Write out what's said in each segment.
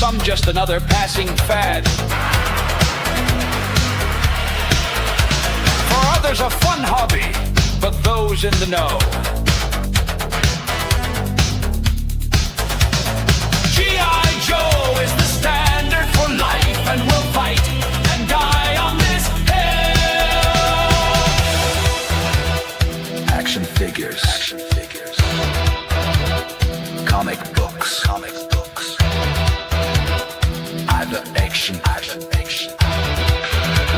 some just another passing fad. For others, a fun hobby, but those in the know. G.I. Joe is the standard for life, and we'll fight and die on this hill. Action figures. Comic books.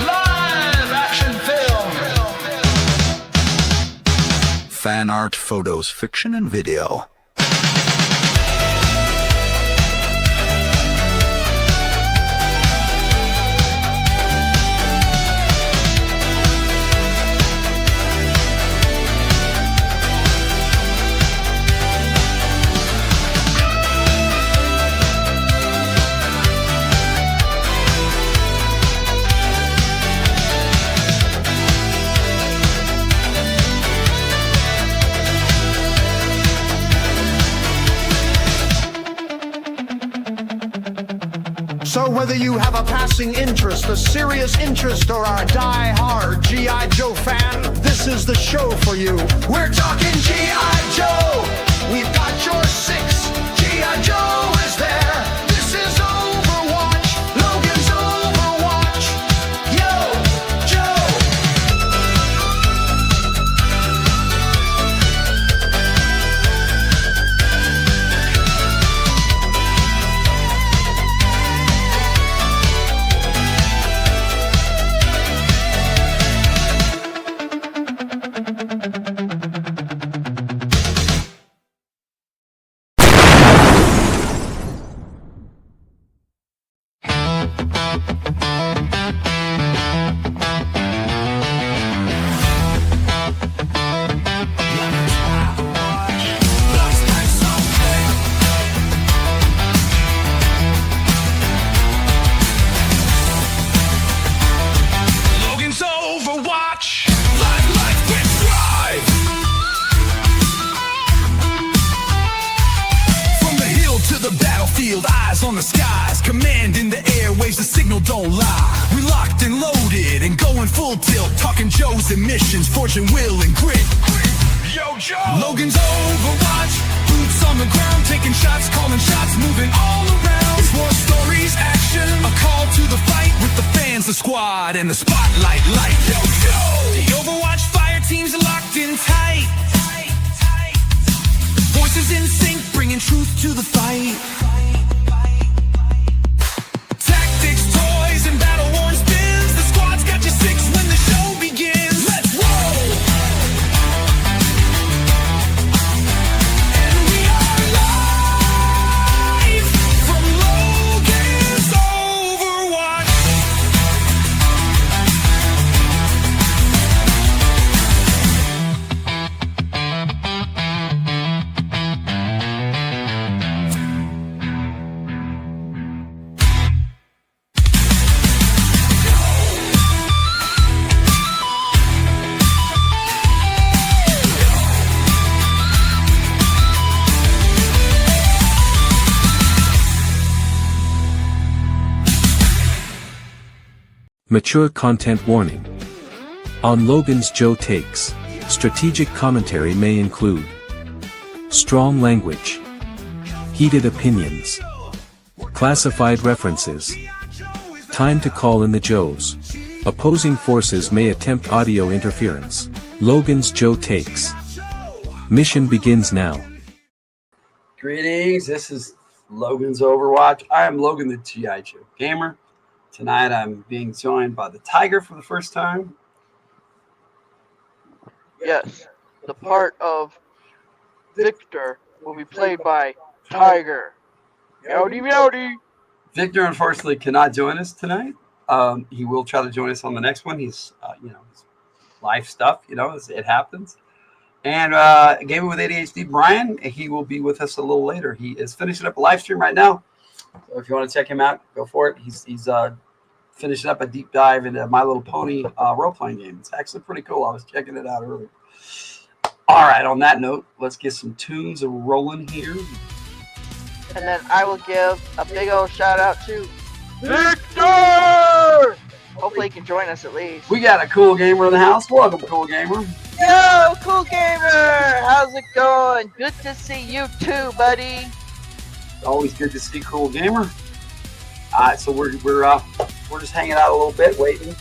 Live action film. Fan art, photos, fiction, and video. So whether you have a passing interest, a serious interest, or are a die-hard G.I. Joe fan, this is the show for you. We're talking G.I. Joe! We've got your six. G.I. Joe is there. This is Overwatch. Logan's Overwatch. Yo, Joe! Eyes on the skies, command in the airwaves, the signal don't lie. We locked and loaded and going full tilt, talking Joe's and missions, fortune, will, and grit. Yo, Joe! Logan's Overwatch, boots on the ground, taking shots, calling shots, moving all around. It's war stories, action, a call to the fight with the fans, the squad, and the spotlight light. Yo, Joe! The Overwatch fire team's locked in tight. Voices in sync, bringing truth to the fight. Tactics, toys, and battle-worn spins. The squad's got you six when the show begins. Let's roll! And we are live from Logan's Overwatch. Mature content warning. On Logan's Joe Takes, strategic commentary may include strong language, heated opinions, classified references, time to call in the Joes. Opposing forces may attempt audio interference. Logan's Joe Takes. Mission begins now. Greetings, this is Logan's Overwatch. I am Logan the G.I. Joe Gamer. Tonight I'm being joined by the Tiger for the first time. Yes, the part of Victor will be played by Tiger. Meowdy meowdy. Victor unfortunately cannot join us tonight. He will try to join us on the next one. He's, his life stuff, it happens. And Gamer with ADHD, Brian, he will be with us a little later. He is finishing up a live stream right now. So if you want to check him out, go for it. He's finishing up a deep dive into My Little Pony role-playing game. It's actually pretty cool. I was checking it out earlier. All right, on that note, let's get some tunes rolling here. And then I will give a big old shout out to Victor! Hopefully he can join us at least. We got a cool gamer in the house. Welcome, cool gamer. Yo, Cool Gamer! How's it going? Good to see you too, buddy. Always good to see cool gamer. So we're just hanging out a little bit, waiting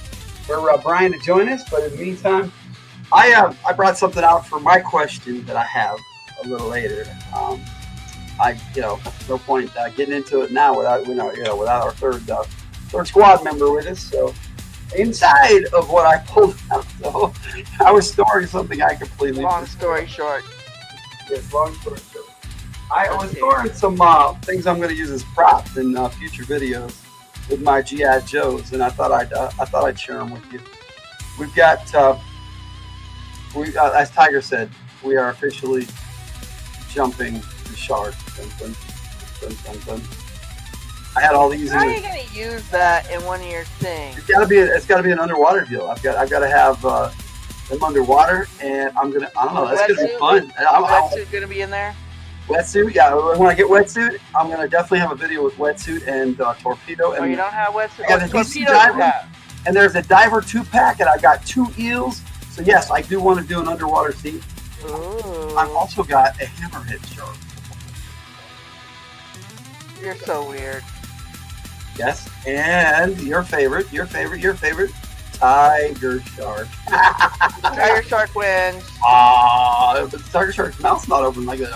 for Brian to join us. But in the meantime, I brought something out for my question that I have a little later. No point getting into it now without without our third squad member with us. So inside of what I pulled out, so I was storing something I completely. Long story short. Yes, long story short. I was storing some things I'm going to use as props in future videos with my G.I. Joes, and I thought I'd share them with you. We've got, as Tiger said, we are officially jumping the shark. Dun, dun, dun, dun, dun. I had all these. How are you going to use that in one of your things? It's got to be an underwater deal. I've got to have them underwater, and I don't know. That's going to be fun. Wetsuit going to be in there? Wetsuit, yeah. When I get wetsuit, I'm gonna definitely have a video with wetsuit and torpedo. And you don't have wetsuit? Yeah, Torpedo you have. And there's a diver 2-pack, and I got 2 eels. So yes, I do want to do an underwater scene. Ooh. I've also got a hammerhead shark. You're so weird. Yes, and your favorite, tiger shark. Tiger shark wins. But the tiger shark's mouth's not open like that.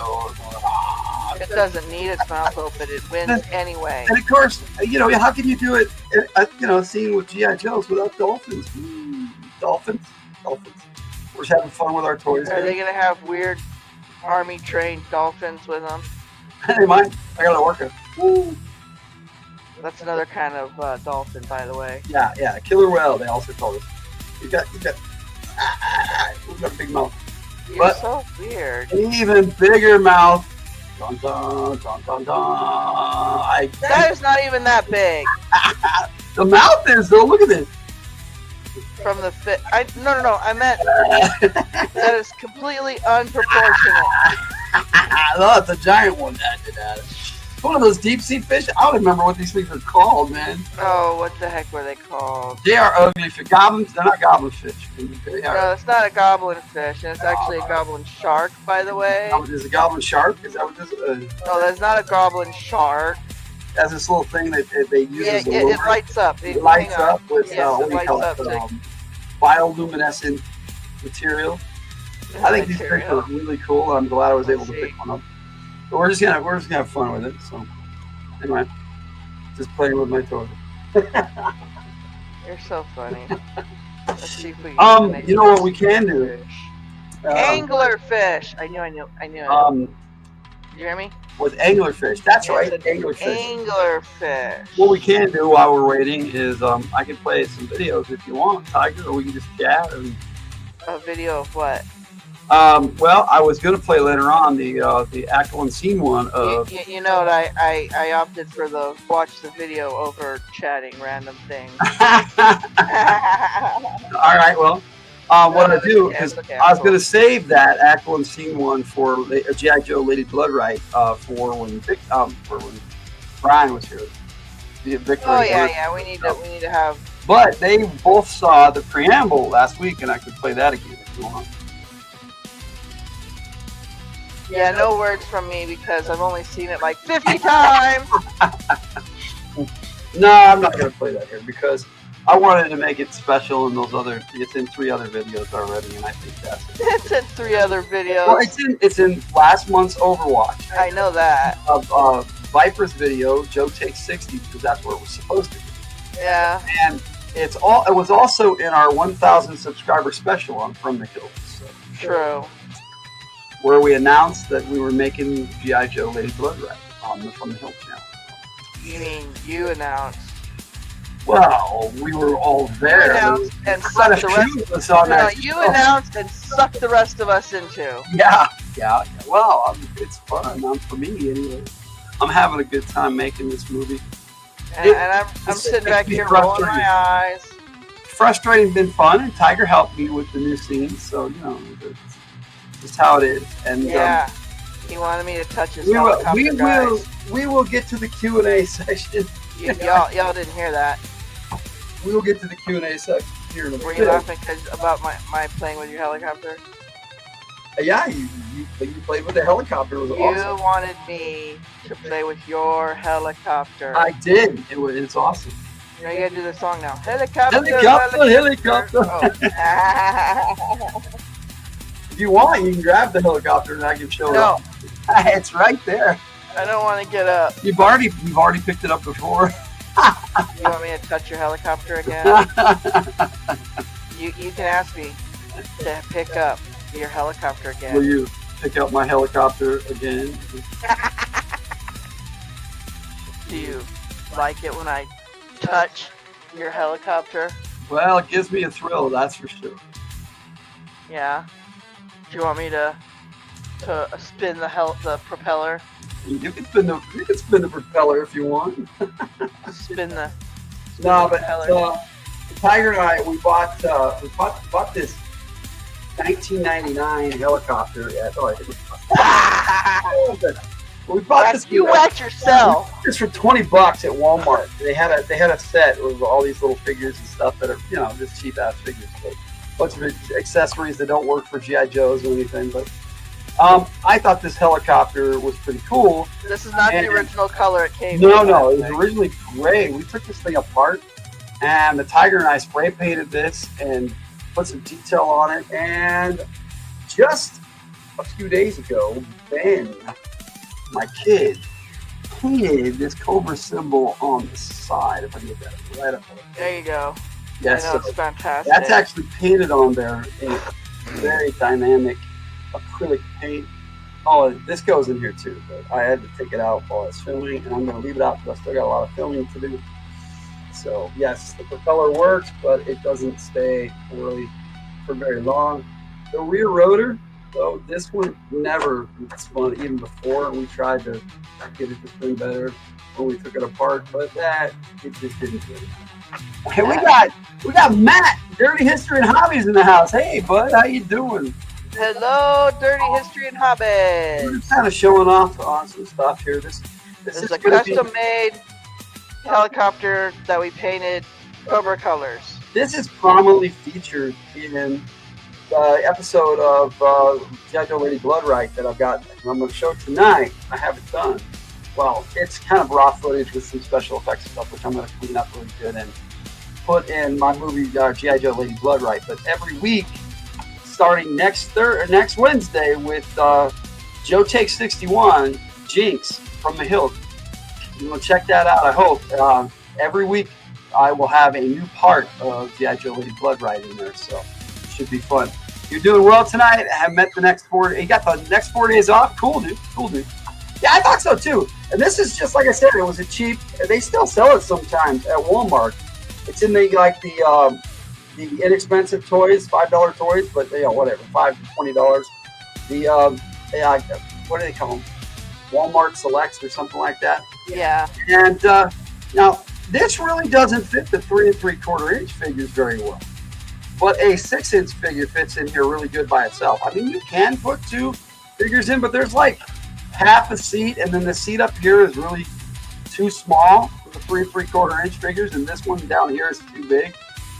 It doesn't need its mouth open. It wins anyway. And of course, how can you do it? A scene with G.I. Joes without dolphins? Dolphins. We're just having fun with our toys. Are they gonna have weird army-trained dolphins with them? They might. I got an orca. Woo. That's another kind of dolphin, by the way. Yeah. Killer whale, they also call it. We've got a big mouth. You're so weird. An even bigger mouth. Dun, dun, dun, dun, dun. That is not even that big. The mouth is, though. Look at this. From the fit. No. I meant that is completely unproportionate. No, it's a giant one. It's one of those deep sea fish. I don't remember what these things are called, man. Oh, what the heck were they called? They are ugly fish. Goblins. They're not goblin fish. No, it's not a goblin fish, and it's actually a goblin shark, by the way. Is it a goblin shark? Is that what this is? No, that's not a goblin shark. That's this little thing that they use as a lure. It lights up. It lights up with it lights up bioluminescent material. I think these fish are really cool, and I'm glad I was able to pick one up. But we're just gonna have fun with it. So anyway, just playing with my toy. You're so funny. Let's see if we can you know what we can do? Anglerfish. I knew. You hear me? With anglerfish. That's right, anglerfish. Anglerfish. What we can do while we're waiting is I can play some videos if you want, Tiger, or we can just chat. A video of what? Well, I was going to play later on the Act 1 Scene 1 of... You know what, I opted for the watch the video over chatting random things. All right, well, what I do is I was going to save that Act 1 Scene 1 for G.I. Joe Lady Bloodright for when Brian was here. Victory. Oh yeah, we need to have... But they both saw the preamble last week, and I could play that again if you want. Yeah, no words from me because I've only seen it like 50 times. No, I'm not going to play that here because I wanted to make it special in those other. It's in 3 other videos already, and I think that's it. It's in 3 other videos. Well, it's in last month's Overwatch. I know that. Viper's video, Joe Takes 60, because that's where it was supposed to be. Yeah. And it was also in our 1,000 subscriber special on From the Hills. So. True. Where we announced that we were making G.I. Joe Lady Bloodright on the From the Hill channel. You mean you announced? Well, we were all there. You announced and sucked the rest of us on that. You announced and sucked the rest of us into. Yeah. Well, it's fun. For me, anyway. I'm having a good time making this movie. And I'm sitting back here rolling my eyes. Frustrating, been fun, and Tiger helped me with the new scenes, so it's just how it is. And yeah. He wanted me to touch his We will, helicopter, we will, guys. we will get to the Q&A section. Y'all didn't hear that. We will get to the Q&A section here in a Were bit. you laughing about my playing with your helicopter? Yeah, you played with the helicopter. It was You awesome. wanted me to play with your helicopter. I did. It's awesome. You know, you gotta do the song now. Helicopter, Helicopter. Oh. If you want, you can grab the helicopter and I can show it No. off. It's right there. I don't want to get up. You've already picked it up before. You want me to touch your helicopter again? You can ask me to pick up your helicopter again. Will you pick up my helicopter again? Do you like it when I touch your helicopter? Well, it gives me a thrill, that's for sure. Yeah. Do you want me to spin the propeller? You can spin the propeller if you want. Spin the No, but propeller. Tiger and I we bought this 1999 helicopter at we bought this. You whacked yourself. This for $20 at Walmart. They had a set with all these little figures and stuff that are just cheap ass figures, but a bunch of accessories that don't work for GI Joes or anything. But I thought this helicopter was pretty cool. This is not the original color it came in. No, it was originally gray. We took this thing apart, and the Tiger and I spray painted this and put some detail on it. And just a few days ago, Ben, my kid, painted this Cobra symbol on the side. If I can get that right up there. There you go. Yes, I know, so it's fantastic. that's actually painted on there in very dynamic acrylic paint. Oh, this goes in here too, but I had to take it out while I was filming, and I'm going to leave it out because I still got a lot of filming to do. So yes, the propeller works, but it doesn't stay really for very long. The rear rotor, though, this one never spun even before. We tried to get it to spin better when we took it apart, but it just didn't do it. Hey, we got Matt, Dirty History and Hobbies in the house. Hey, bud, how you doing? Hello, Dirty History and Hobbies. We're kind of showing off on some stuff here. This This is is a gonna be- custom-made helicopter that we painted Cobra colors. This is prominently featured in the episode of G.I. Joe Lady Bloodright that I'm going to show tonight. I have it done. Well, it's kind of raw footage with some special effects and stuff, which I'm going to clean up really good and put in my movie G.I. Joe Lady Bloodright. But every week, starting next Wednesday with Joe Takes 61, Jinx from the Hill. You will check that out, I hope. Every week, I will have a new part of G.I. Joe Lady Bloodright in there, so it should be fun. You're doing well tonight. I have met the next 4 days. You got the next 4 days off? Cool, dude. Yeah, I thought so, too. And this is just, like I said, it was a cheap, they still sell it sometimes at Walmart. It's in the inexpensive toys, $5 toys, but, whatever, $5 to $20. What do they call them? Walmart Selects or something like that. Yeah. And now, this really doesn't fit the 3 3/4 inch figures very well. But a 6-inch figure fits in here really good by itself. I mean, you can put 2 figures in, but there's like half a seat, and then the seat up here is really too small for the 3 3/4 inch figures, and this one down here is too big.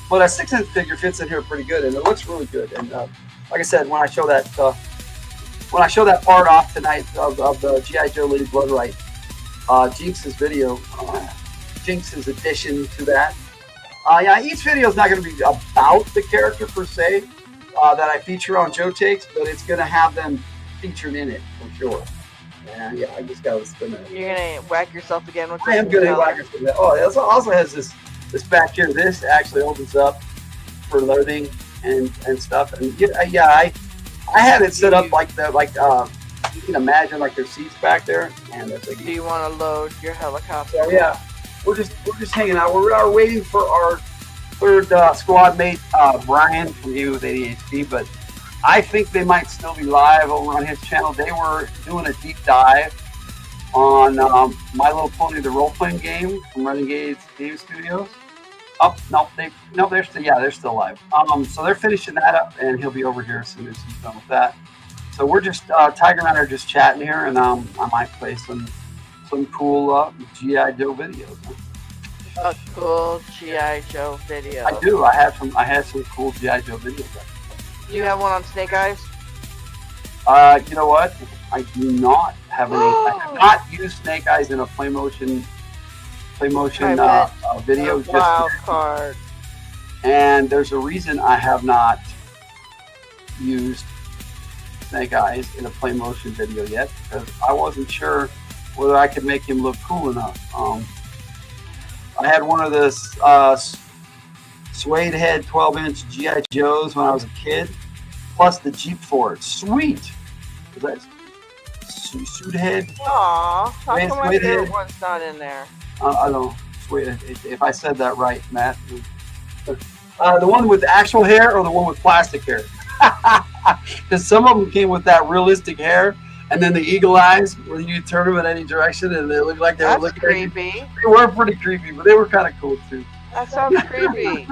But a 6-inch figure fits in here pretty good, and it looks really good. And like I said, when I show that part off tonight of the G.I. Joe Lady Bloodright, Jinx's video, Jinx's addition to that. Each video is not going to be about the character per se that I feature on Joe Takes, but it's going to have them featured in it for sure. And I just got to spin that. You're gonna whack yourself again with this. I am going to whack it for that. Oh, it also has this back here. This actually opens up for loading and stuff. And I had it set up like that, you can imagine like there's seats back there, and there's like. Do you want to load your helicopter? So yeah, we're just hanging out. We are waiting for our third squad mate, Brian from Game with ADHD, but I think they might still be live over on his channel. They were doing a deep dive on My Little Pony, the role-playing game from Renegade Game Studios. They're still live. So they're finishing that up, and he'll be over here as soon as he's done with that. So we're just Tiger and I are just chatting here, and I might play some cool GI Joe videos. A cool G.I. Joe video. I do. I had some cool GI Joe videos. Do you have one on Snake Eyes? You know what? I do not have any. I have not used Snake Eyes in a play motion video. Wild card. And there's a reason I have not used Snake Eyes in a play motion video yet, because I wasn't sure whether I could make him look cool enough. I had one of the suede head 12-inch GI Joes when I was a kid, plus the Jeep Ford. Sweet. Was that suede head? Aw, how come my Suede favorite head? one's not in there? I don't know. Suede. If I said that right, Matt. The one with the actual hair or the one with plastic hair? Because some of them came with that realistic hair, and then the eagle eyes, where you turn them in any direction, and they look like they were looking creepy. at you. They were pretty creepy, but they were kind of cool too. That sounds creepy.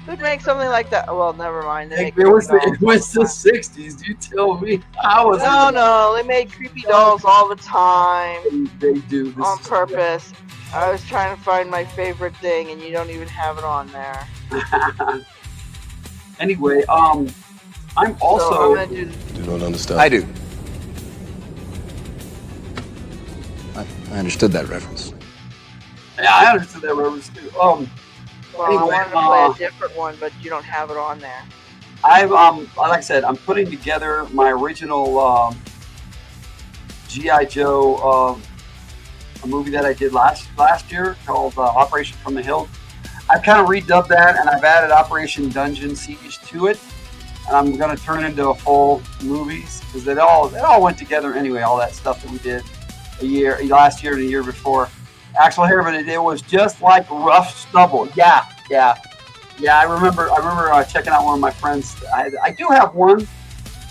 Who'd make something like that? Well, never mind. It was the 60s. You tell me. No, they made creepy dolls all the time. They do. On purpose. I was trying to find my favorite thing, and you don't even have it on there. Anyway, I'm also. So I'm gonna do. You don't understand. I do. I understood that reference. Yeah, I understood that reference too. Well, Anyway, I wanted to play a different one, but you don't have it on there. I've like I said, I'm putting together my original GI Joe, a movie that I did last year called Operation from the Hill. I've kind of redubbed that, and I've added Operation Dungeon Siege to it, and I'm going to turn it into a full movies, because it all went together anyway. All that stuff that we did last year and the year before. Actual hair, but it was just like rough stubble. Yeah. I remember checking out one of my friends. I do have one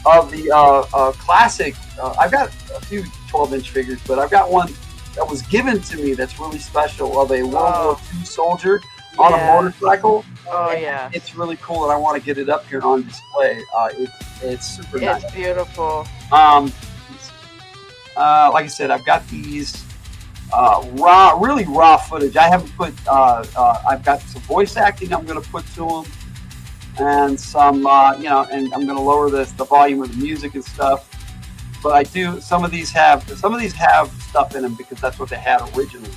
of the classic. I've got a few 12-inch figures, but I've got one that was given to me that's really special of a World War II soldier on a motorcycle. Oh yeah, it's really cool, and I want to get it up here on display. It's super nice. It's beautiful. Like I said, I've got these. Really raw footage. I haven't put. I've got some voice acting I'm going to put to them, and some, and I'm going to lower the volume of the music and stuff. But I do. Some of these have stuff in them because that's what they had originally.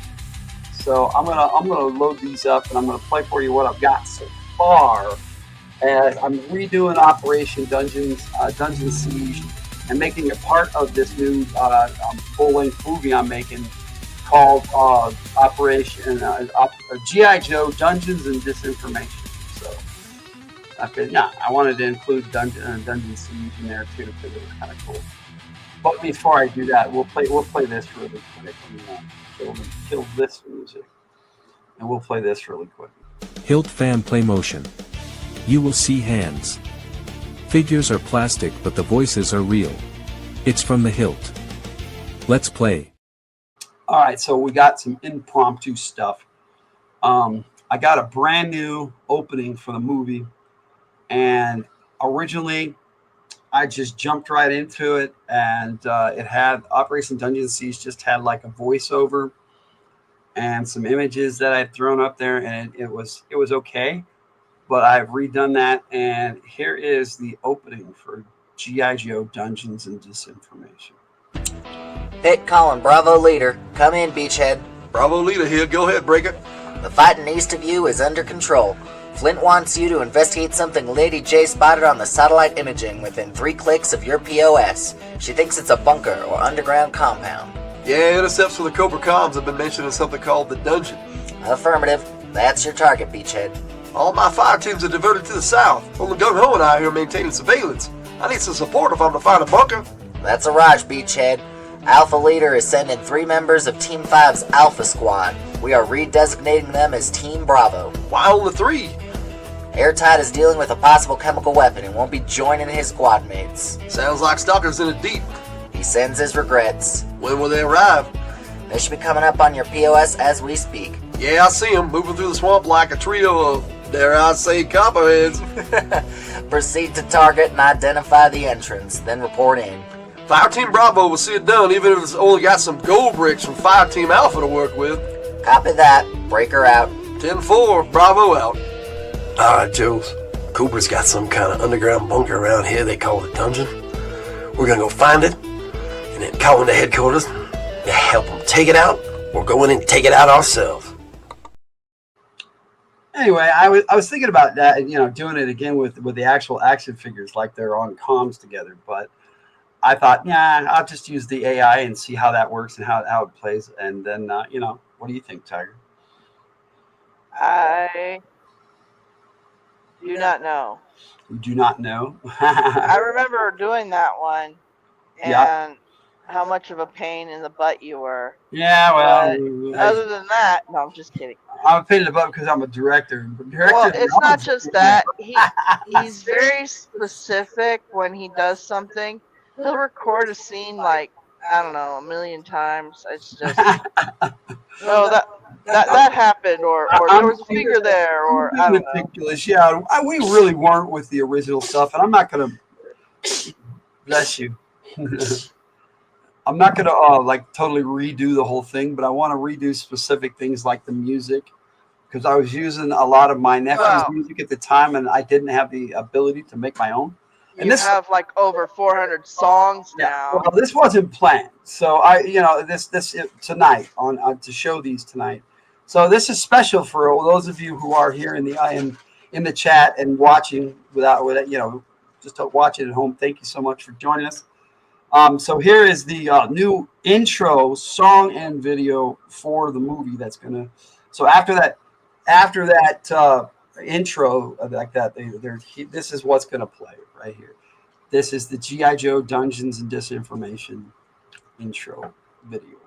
So I'm gonna load these up, and I'm going to play for you what I've got so far. And I'm redoing Operation Dungeon Siege and making it part of this new full-length movie I'm making, called Operation GI Joe Dungeons and Disinformation. So I wanted to include Dungeon Siege in there too, because it was kind of cool. But before I do that, we'll play this really quick. Kill this music, and we'll play this really quick. Hilt fan play motion. You will see hands. Figures are plastic, but the voices are real. It's from the Hilt. Let's play. All right, so we got some impromptu stuff. I got a brand new opening for the movie, and originally I just jumped right into it, and it had Operation Dungeon Siege just had like a voiceover and some images that I'd thrown up there, and it was okay, but I've redone that, and here is the opening for GI Joe Dungeons and Disinformation. Hit Colin, Bravo leader. Come in, Beachhead. Bravo leader here. Go ahead, Breaker. The fighting east of you is under control. Flint wants you to investigate something Lady J spotted on the satellite imaging within 3 clicks of your POS. She thinks it's a bunker or underground compound. Yeah, intercepts from the Cobra Comms have been mentioning something called the Dungeon. Affirmative. That's your target, Beachhead. All my fire teams are diverted to the south. Only Gung Ho and I are here maintaining surveillance. I need some support if I'm to find a bunker. That's a Raj, Beachhead. Alpha Leader is sending 3 members of Team 5's Alpha Squad. We are redesignating them as Team Bravo. Why only 3? Airtight is dealing with a possible chemical weapon and won't be joining his squad mates. Sounds like Stalker's in it deep. He sends his regrets. When will they arrive? They should be coming up on your POS as we speak. Yeah, I see them moving through the swamp like a trio of Dare I say copperheads. Proceed to target and identify the entrance, then report in. Fire Team Bravo will see it done, even if it's only got some gold bricks from Fire Team Alpha to work with. Copy that. Breaker out. 10-4, Bravo out. Alright, Jules. Cooper's got some kind of underground bunker around here they call the dungeon. We're gonna go find it, and then call into headquarters to help them take it out, or go in and take it out ourselves. Anyway, I was thinking about that, you know, doing it again with the actual action figures, like they're on comms together. But I thought, yeah, I'll just use the AI and see how that works and how it plays. And then, you know, what do you think, Tiger? I do not know. You do not know. I remember doing that one, and Yeah. how much of a pain in the butt you were. Yeah, well, But other than that, no, I'm just kidding. I'm a pain in the butt because I'm a director. Well, it's not just that. He's very specific when he does something. He'll record a scene like, I don't know, 1,000,000 times. It's just, no, that happened, or there was a finger there, or I don't know. Ridiculous. Yeah, we really weren't with the original stuff, and I'm not gonna bless you. I'm not gonna like totally redo the whole thing, but I want to redo specific things like the music, because I was using a lot of my nephew's music at the time, and I didn't have the ability to make my own. And You have like over 400 songs now. Well, this wasn't planned, so this tonight on to show these tonight. So this is special for all those of you who are here in the chat and watching without just watching at home. Thank you so much for joining us. So here is the new intro song and video for the movie. So after that intro like that, this is what's gonna play right here. This is the G.I. Joe Dungeons and Disinformation intro video.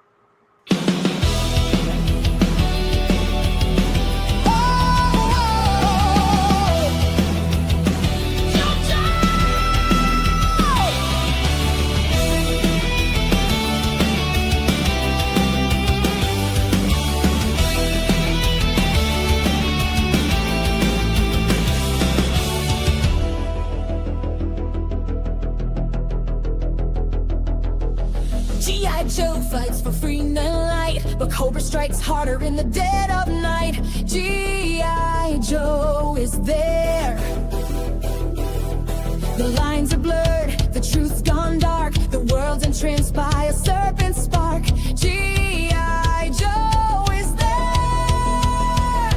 G.I. Joe fights for freedom and light, but Cobra strikes harder in the dead of night. G.I. Joe is there. The lines are blurred, the truth's gone dark, the world's entranced by a serpent spark. G.I. Joe is there.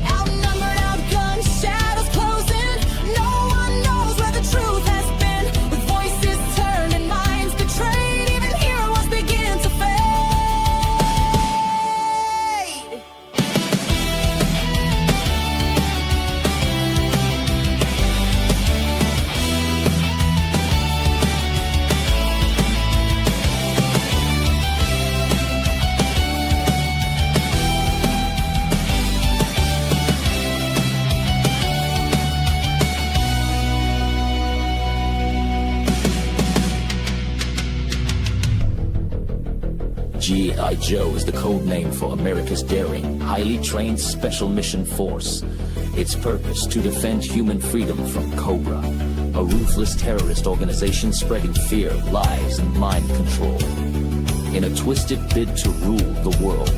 Outnumbered, outgunned, shadows closing. No one knows where the truth has been. With voices turned and minds betrayed, even heroes begin to fade. G.I. Joe is the code name for America's daring, highly trained special mission force. Its purpose to defend human freedom from Cobra, a ruthless terrorist organization spreading fear, lies, and mind control in a twisted bid to rule the world.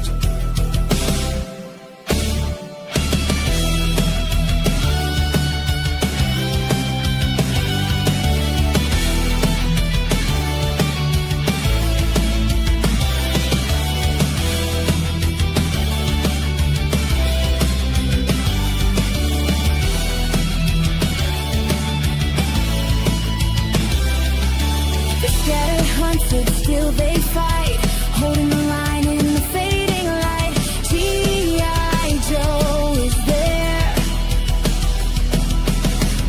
They're scattered, hunted, still they fight, holding the line in the fading light. G.I. Joe is there.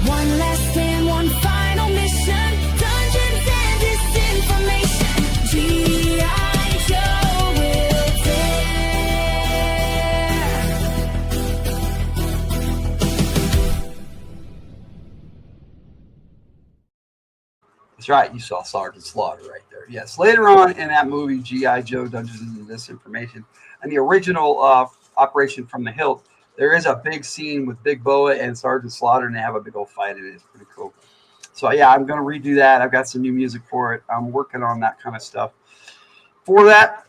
One last stand, one final mission. Dungeons and disinformation. G.I. Joe will That's right. You saw Sergeant Slaughter right there. Yes. Later on in that movie, G.I. Joe Dungeons and Disinformation, and the original Operation from the Hilt, there is a big scene with Big Boa and Sergeant Slaughter, and they have a big old fight in it. It's pretty cool. So yeah, I'm gonna redo that. I've got some new music for it. I'm working on that kind of stuff for that.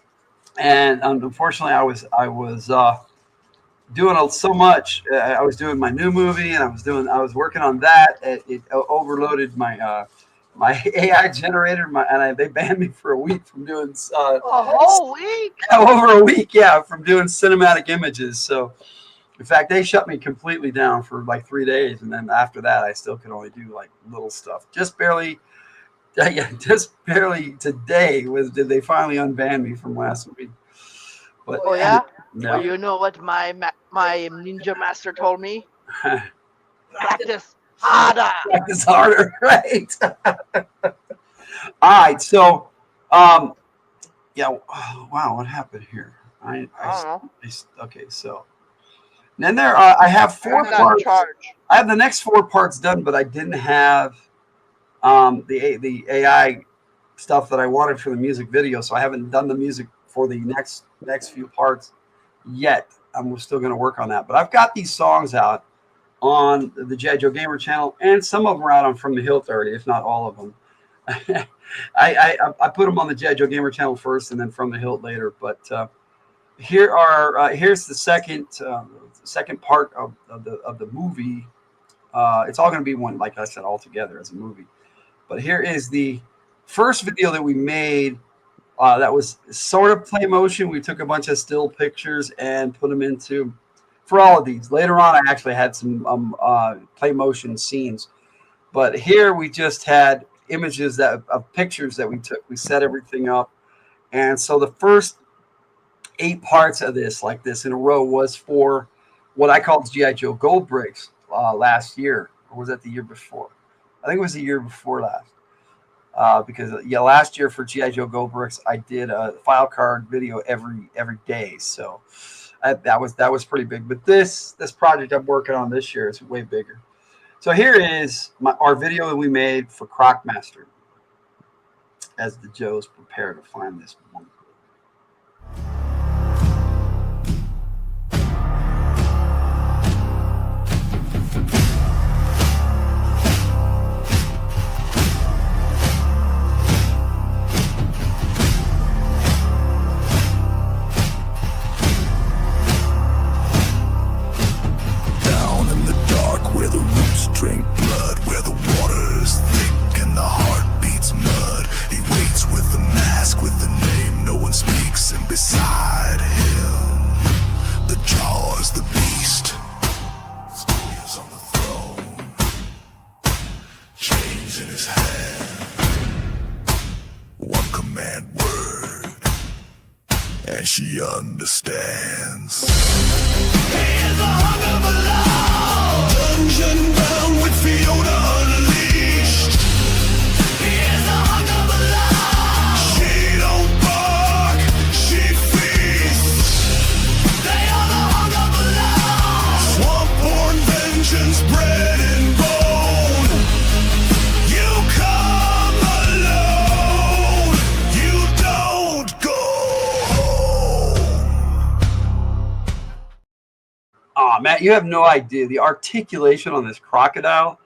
And unfortunately, I was doing so much. I was doing my new movie, and I was working on that. It overloaded my AI generator. They banned me for a week from doing A whole week. over a week, yeah, from doing cinematic images. So, in fact, they shut me completely down for like 3 days, and then after that, I still could only do like little stuff, just barely. Yeah, just barely today did they finally unban me from last week. But Oh yeah. no. Well, you know what my ninja master told me? Practice harder. Practice harder, right? All right, so yeah, oh, wow, what happened here? I don't know. Okay, so then I have 4 I'm not in parts. charge. I have the next 4 parts done, but I didn't have the AI stuff that I wanted for the music video, so I haven't done the music for the next few parts yet. I'm still going to work on that, but I've got these songs out on the G.I. Joe Gamer channel, and some of them are out on From the Hilt already, if not all of them. I put them on the G.I. Joe Gamer channel first, and then From the Hilt later. But here's the second part of the movie. It's all going to be one, like I said, all together as a movie. But here is the first video that we made that was sort of play motion. We took a bunch of still pictures and put them into, for all of these. Later on, I actually had some play motion scenes. But here we just had images of pictures that we took. We set everything up. And so the first 8 parts of this, like this in a row, was for what I called G.I. Joe Gold Bricks last year. Or was that the year before? I think it was the year before last. Because last year for G.I. Joe Gold Bricks, I did a file card video every day. So that was pretty big. But this project I'm working on this year is way bigger. So here is our video that we made for Crocmaster as the Joes prepare to find this one. Drink blood where the water is thick and the heart beats mud. He waits with the mask, with the name no one speaks, and beside him the jaws, the beast is on the throne, chains in his hand, one command word, and she understands. He is the hunger of a dungeon bound with Fiona unleashed. He is the hunger of a she don't bark, she feasts. They are the hunger of a swamp-born vengeance, bread and bone. You come alone, you don't go home. Oh, Matt, you have no idea. The articulation on this crocodile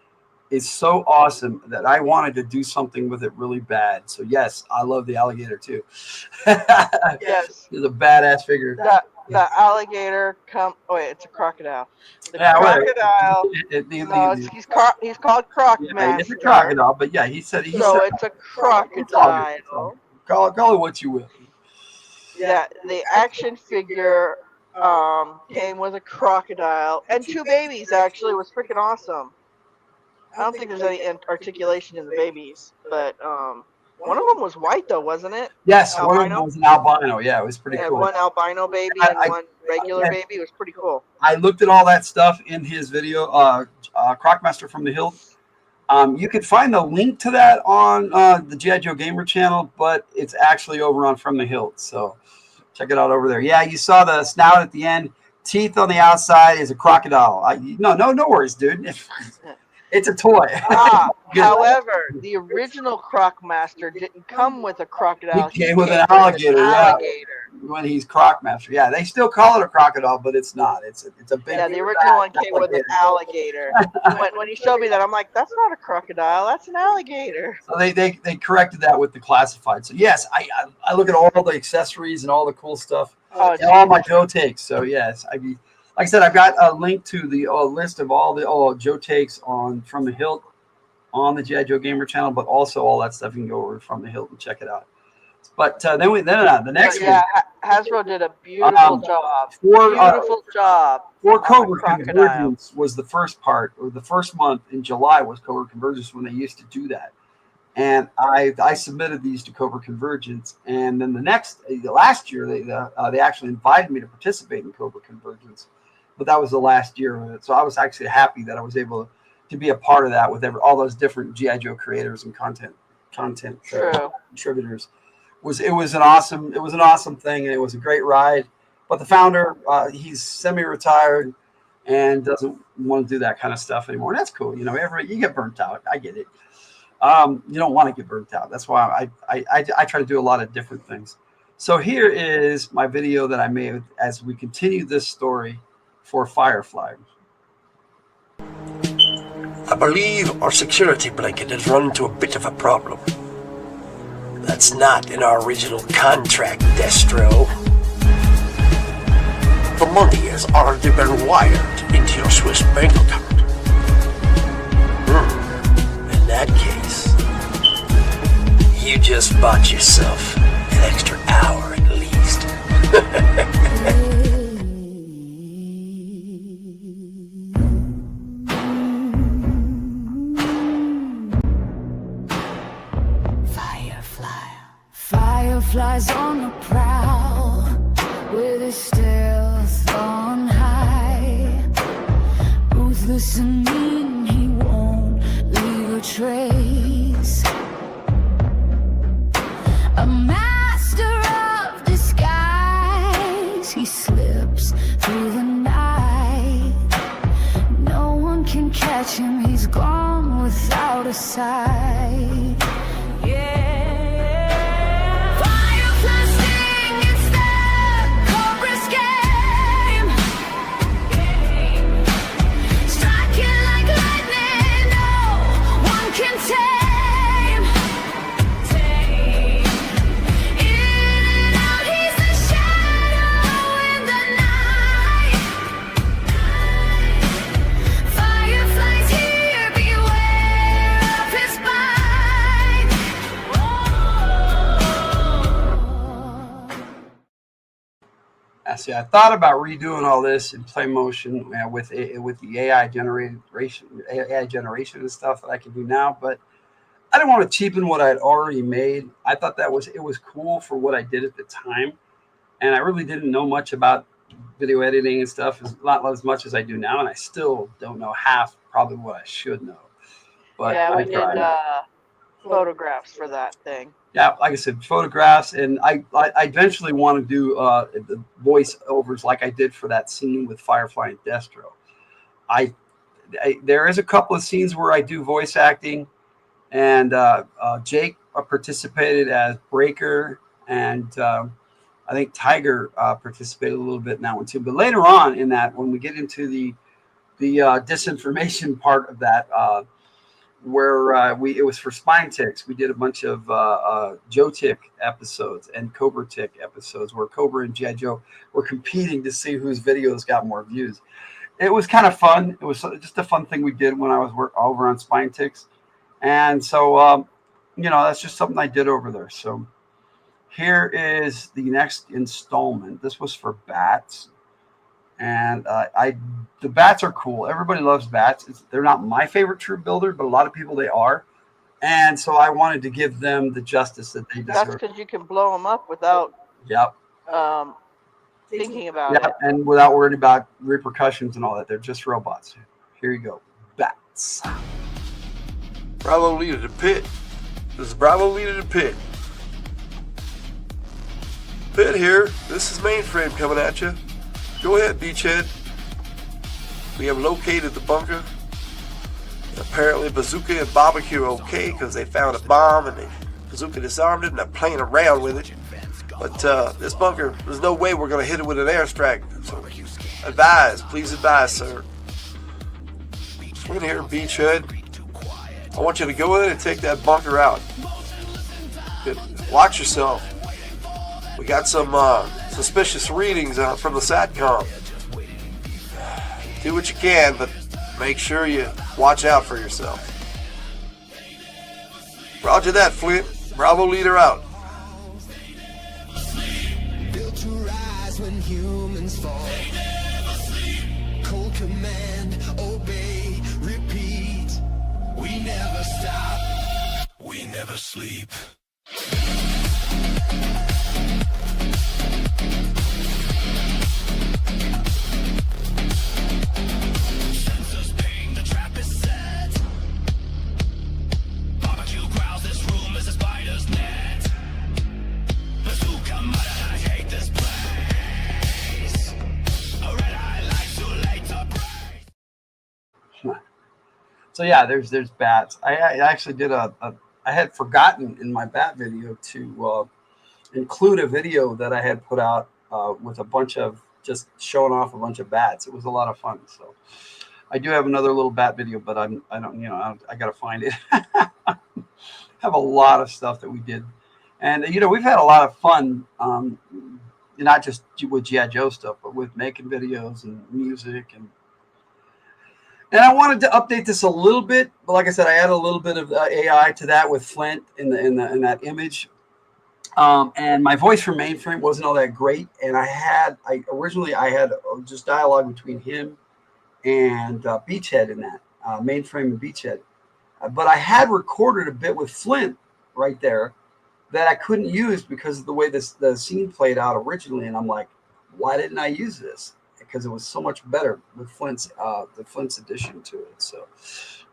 is so awesome that I wanted to do something with it really bad. So, yes, I love the alligator, too. Yes. He's a badass figure. The alligator it's a crocodile. The Yeah, crocodile. He's called Crocmaster. it's a crocodile, but yeah, he said it's a crocodile. Call it what you will. Yeah, the action figure came with a crocodile and 2 babies. Actually, it was freaking awesome. I don't think there's any articulation in the babies, but one of them was white though, wasn't it? Yes, albino? one of them was an albino. Yeah, it was pretty cool. One albino baby and one regular baby. It was pretty cool. I looked at all that stuff in his video, Crocmaster from the Hilt. You can find the link to that on the G.I. Joe Gamer channel, but it's actually over on From the Hilt. So check it out over there. Yeah, you saw the snout at the end. Teeth on the outside is a crocodile. No worries, dude. It's a toy. However, the original Crocmaster didn't come with a crocodile. He came with an alligator. Yeah. when he's Croc Master. Yeah, they still call it a crocodile, but it's not. It's a big. Yeah, the original one came with an alligator. When you showed me that, I'm like, that's not a crocodile, that's an alligator. So they corrected that with the classified. So yes, I look at all the accessories and all the cool stuff, and all my Joe takes. So yes, like I said, I've got a link to the list of all the Joe takes on From the Hilt on the G.I. Joe Gamer channel, but also all that stuff you can go over From the Hilt and check it out. But then the next one. Hasbro did a beautiful job. Beautiful job. For Cobra Convergence was the first part, or the first month in July was Cobra Convergence when they used to do that. And I submitted these to Cobra Convergence, and then the last year they actually invited me to participate in Cobra Convergence, but that was the last year of it. So I was actually happy that I was able to be a part of that with all those different G.I. Joe creators and content contributors. It was an awesome thing, and it was a great ride. But the founder, he's semi-retired and doesn't want to do that kind of stuff anymore. And that's cool. You know, you get burnt out. I get it. You don't want to get burnt out. That's why I try to do a lot of different things. So here is my video that I made as we continue this story for Firefly. I believe our security blanket has run into a bit of a problem. That's not in our original contract, Destro. The money has already been wired into your Swiss bank account. In that case, you just bought yourself an extra hour at least. Fireflies on the prowl, with his stealth on high. Ruthless and mean, he won't leave a trace. A master of disguise, he slips through the night. No one can catch him, he's gone without a sight. Yeah. See, I thought about redoing all this in play motion with the AI generation and stuff that I can do now, but I didn't want to cheapen what I had already made. I thought it was cool for what I did at the time, and I really didn't know much about video editing and stuff, not as much as I do now, and I still don't know half probably what I should know. But yeah, we did photographs for that thing. Yeah, like I said, photographs, and I eventually want to do the voiceovers like I did for that scene with Firefly and Destro. There is a couple of scenes where I do voice acting, and Jake participated as Breaker, and I think Tiger participated a little bit in that one too. But later on in that, when we get into the disinformation part of that, where it was for Spine Ticks, we did a bunch of Joe Tick episodes and Cobra Tick episodes where Cobra and G.I. Joe were competing to see whose videos got more views. It was kind of fun. It was just a fun thing we did when I was over on Spine Ticks. And so, that's just something I did over there. So here is the next installment. This was for bats. And the bats are cool. Everybody loves bats. They're not my favorite troop builder, but a lot of people they are. And so I wanted to give them the justice that they deserve. That's because you can blow them up without thinking about it. And without worrying about repercussions and all that. They're just robots. Here you go. Bats. Bravo leader to pit. This is Bravo leader to pit. Pit here. This is Mainframe coming at you. Go ahead, Beachhead. We have located the bunker. Apparently Bazooka and Barbecue are okay because they found a bomb and Bazooka disarmed it and they're playing around with it. But this bunker, there's no way we're going to hit it with an airstrike. So please advise, sir. We're going to hear Beachhead. I want you to go in and take that bunker out. Watch yourself. We got some suspicious readings from the SATCOM. Do what you can, but make sure you watch out for yourself. Roger that, Flint. Bravo leader out. Built to rise when humans fall. Cold command, obey, repeat. We never stop. We never sleep. Sensors ping, the trap is set. Barbecue growls, this room is a spider's net. Bazooka murder, I hate this place. A red eye light too late to break. So yeah, there's bats. I actually did I had forgotten in my bat video to include a video that I had put out with a bunch of just showing off a bunch of bats. It was a lot of fun. So I do have another little bat video, but I gotta find it. Have a lot of stuff that we did, and we've had a lot of fun. Not just with G.I. Joe stuff, but with making videos and music and I wanted to update this a little bit, but like I said, I added a little bit of AI to that with Flint in that image. And my voice for Mainframe wasn't all that great, and originally I had just dialogue between him and Beachhead in that Mainframe and Beachhead, but I had recorded a bit with Flint right there that I couldn't use because of the way the scene played out originally, and I'm like, why didn't I use this? Because it was so much better with Flint's addition to it. So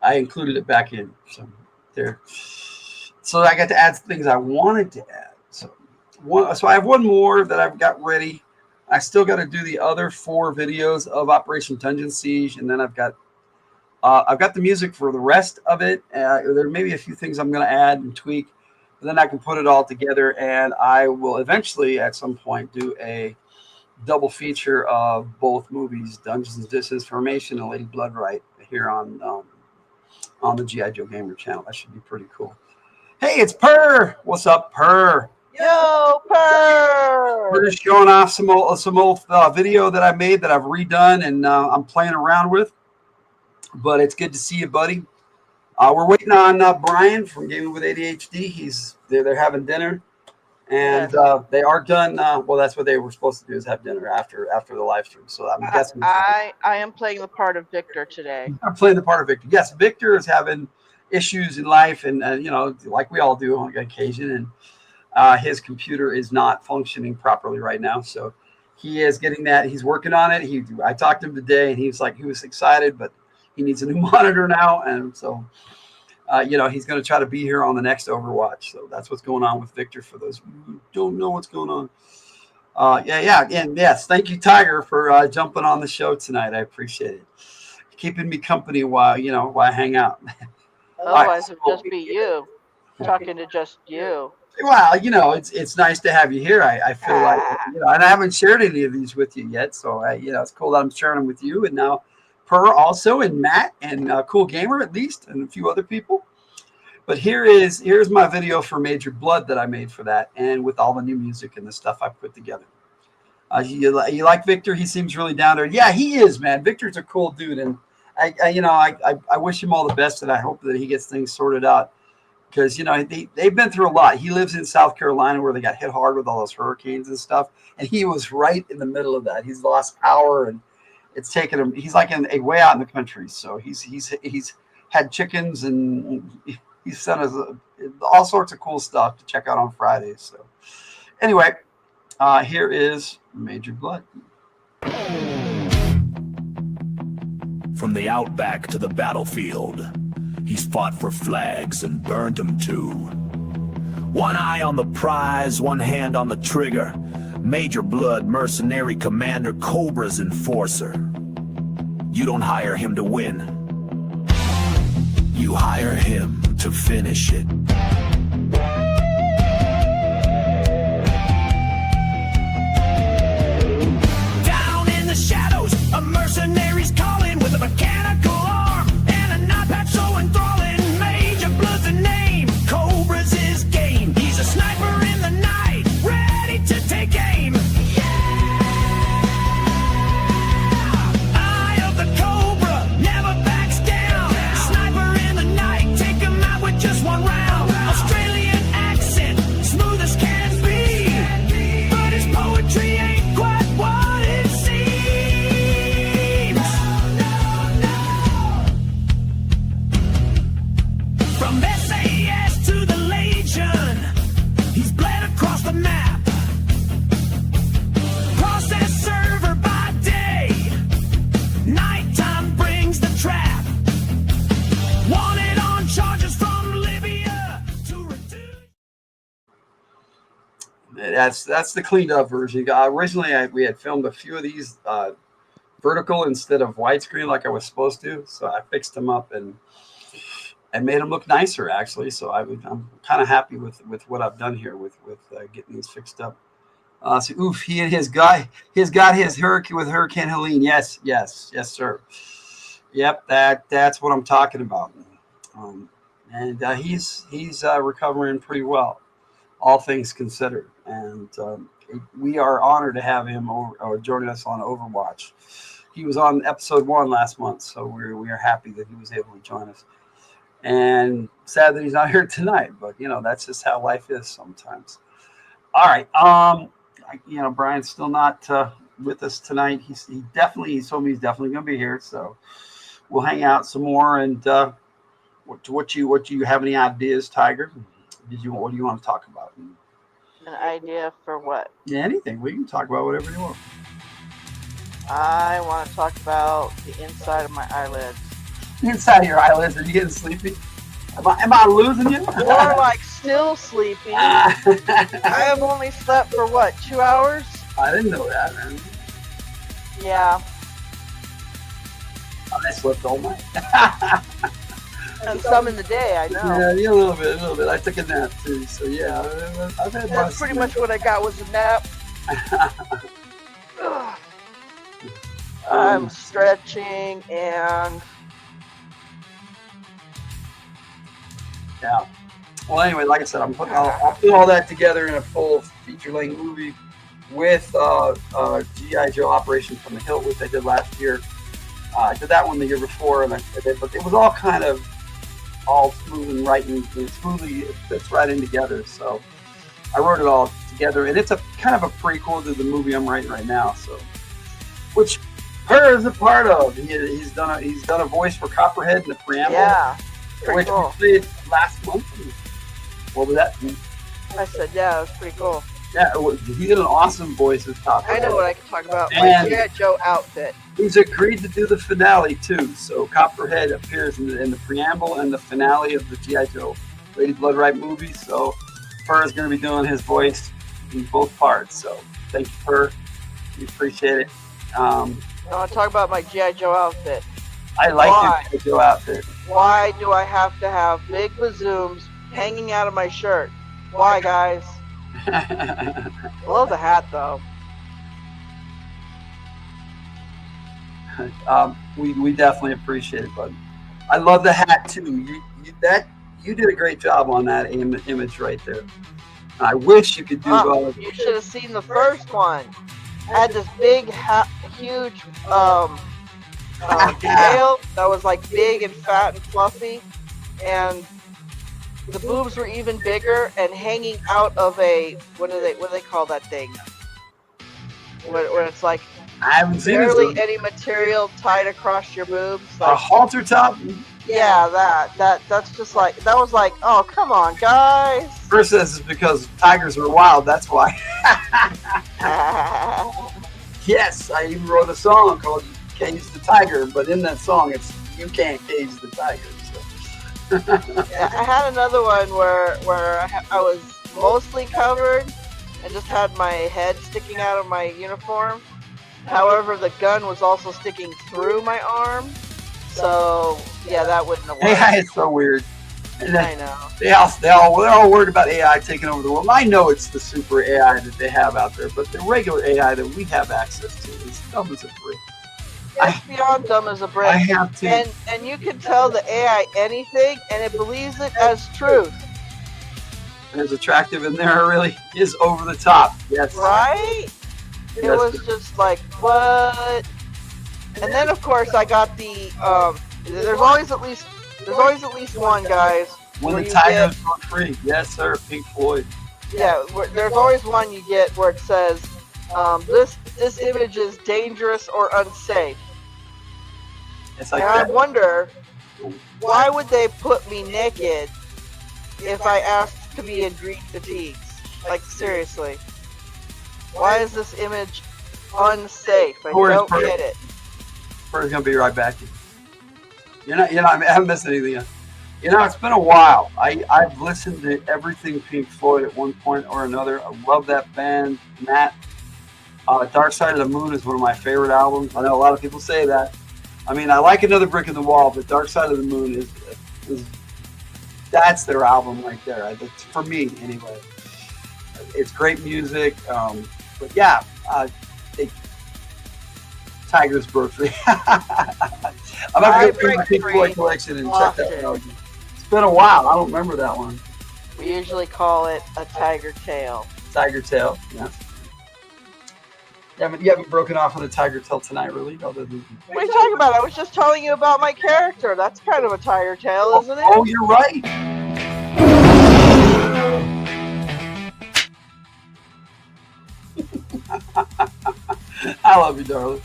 I included it back in. So there. So I got to add things I wanted to add. So I have one more that I've got ready. I still got to do the other 4 videos of Operation Dungeon Siege, and then I've got the music for the rest of it. There may be a few things I'm going to add and tweak, but then I can put it all together, and I will eventually at some point do a double feature of both movies, Dungeons and Disinformation and Lady Bloodright, here on the G.I. Joe Gamer channel. That should be pretty cool. Hey, it's Purr. What's up, Purr? Yo, Purr! We're just showing off some old video that I made that I've redone and I'm playing around with. But it's good to see you, buddy. We're waiting on Brian from Gaming with ADHD. They're having dinner. And they are done. Well, that's what they were supposed to do, is have dinner after the live stream. So I'm guessing I am playing the part of Victor today. I'm playing the part of Victor. Yes, Victor is having issues in life, and like we all do on occasion. And his computer is not functioning properly right now. So he is getting that. He's working on it. I talked to him today, and he was excited, but he needs a new monitor now, and so. He's going to try to be here on the next Overwatch. So that's what's going on with Victor, for those who don't know what's going on. And yes, thank you, Tiger, for jumping on the show tonight. I appreciate it. Keeping me company while I hang out. Otherwise, it would just be you talking to just you. Well, it's nice to have you here. I feel like, and I haven't shared any of these with you yet. So, it's cool that I'm sharing them with you. And now Purr also, and Matt, and Cool Gamer at least, and a few other people. But here's my video for Major Blood that I made for that, and with all the new music and the stuff I put together. You like Victor? He seems really down there. Yeah, he is, man. Victor's a cool dude, and I wish him all the best, and I hope that he gets things sorted out, because they've been through a lot. He lives in South Carolina, where they got hit hard with all those hurricanes and stuff, and he was right in the middle of that. He's lost power, and it's taken him. He's like way out in the country, so he's had chickens, and he sent us all sorts of cool stuff to check out on Fridays. So anyway, here is Major Blood. From the outback to the battlefield, he's fought for flags and burned them too. One eye on the prize, one hand on the trigger. Major Blood, mercenary commander, Cobra's enforcer. You don't hire him to win. You hire him to finish it. That's the cleaned up version. Originally, we had filmed a few of these vertical instead of widescreen like I was supposed to, so I fixed them up and made them look nicer actually. So I'm kind of happy with what I've done here with getting these fixed up. So oof, he and his got his hurricane with Hurricane Helene. Yes, sir. Yep, that's what I'm talking about. And he's recovering pretty well, all things considered. And we are honored to have him joining us on Overwatch. He was on episode 1 last month, so we are happy that he was able to join us. And sad that he's not here tonight, but that's just how life is sometimes. All right, Brian's still not with us tonight. He told me he's definitely going to be here, so we'll hang out some more. And what do you have any ideas, Tiger? What do you want to talk about? An idea for what? Yeah, anything. We can talk about whatever you want. I want to talk about the inside of my eyelids. Inside of your eyelids? Are you getting sleepy? Am I losing you? More like still sleepy. I have only slept for what, 2 hours? I didn't know that, man. Yeah. I slept all night. And some in the day, I know. Yeah, a little bit. I took a nap too, so yeah. I've had That's pretty much what I got was a nap. I'm stretching and yeah. Well, anyway, like I said, I'll put all that together in a full feature-length movie with G.I. Joe Operation from the Hill, which I did last year. I did that one the year before, but it was all kind of all smooth and right, and smoothly it fits right in together. So I wrote it all together, and it's a kind of a prequel to the movie I'm writing right now. So, which her is a part of. He's done a voice for Copperhead in the preamble. yeah, pretty Which cool. we played last month. What was that? I said, yeah, it was pretty cool. Yeah, he did an awesome voice as Copperhead. I know what I can talk about. My And- G.I. Joe outfit. He's agreed to do the finale too. So Copperhead appears in the preamble and the finale of the G.I. Joe Lady Blood Right movie. So Fur is going to be doing his voice in both parts. So thank you, Fur. We appreciate it. I want to talk about my G.I. Joe outfit. I like Why? the G.I. Joe outfit. Why do I have to have big bazooms hanging out of my shirt? Why, guys? I love the hat, though. We definitely appreciate it, bud. I love the hat too. You did a great job on that image right there. I wish you could do. You should have seen the first one. It had this big, huge tail that was like big and fat and fluffy, and the boobs were even bigger and hanging out of a what do they call that thing? Where it's like I haven't seen this. barely any material tied across your boobs. A Like, halter top. yeah, that's just like that was like, oh come on, guys. First, this is because tigers are wild. That's why. Yes, I even wrote a song called "Cage the Tiger," but in that song, it's "You Can't Cage the Tiger." So. Yeah, I had another one where I was mostly covered and just had my head sticking out of my uniform. However, the gun was also sticking through my arm. So, yeah, that wouldn't have worked. AI is so weird. And I then know. they're all worried about AI taking over the world. I know it's the super AI that they have out there, but the regular AI that we have access to is dumb as a brick. It's beyond dumb as a brick. I have to. And you can tell the AI anything, and it believes it as truth. As attractive in there really is over the top. Yes. Right? It Yes. was just like, what? And then, of course, I got the, there's always at least one, guys. When where the you tigers go free. Yes, sir. Pink Floyd. Yeah, there's always one you get where it says, this image is dangerous or unsafe. It's like And I that. wonder, why would they put me naked if I asked to be in green fatigues? Like, seriously. Why is this image unsafe? I don't get it. Fur's gonna be right back. You're not. I haven't missed anything yet. You know, it's been a while. I've listened to everything Pink Floyd at one point or another. I love that band. Matt, Dark Side of the Moon is one of my favorite albums. I know a lot of people say that. I mean, I like Another Brick in the Wall, but Dark Side of the Moon is that's their album right there. For me, anyway. It's great music. But yeah, Tiger's birthday. I'm going to go through my Pink Floyd collection and check that out. It's been a while. I don't remember that one. We usually call it a tiger tail. Tiger tail, yeah. You haven't broken off on a tiger tail tonight, really? Other than... What are you talking about? I was just telling you about my character. That's kind of a tiger tail, isn't it? Oh, you're right. I love you, darling.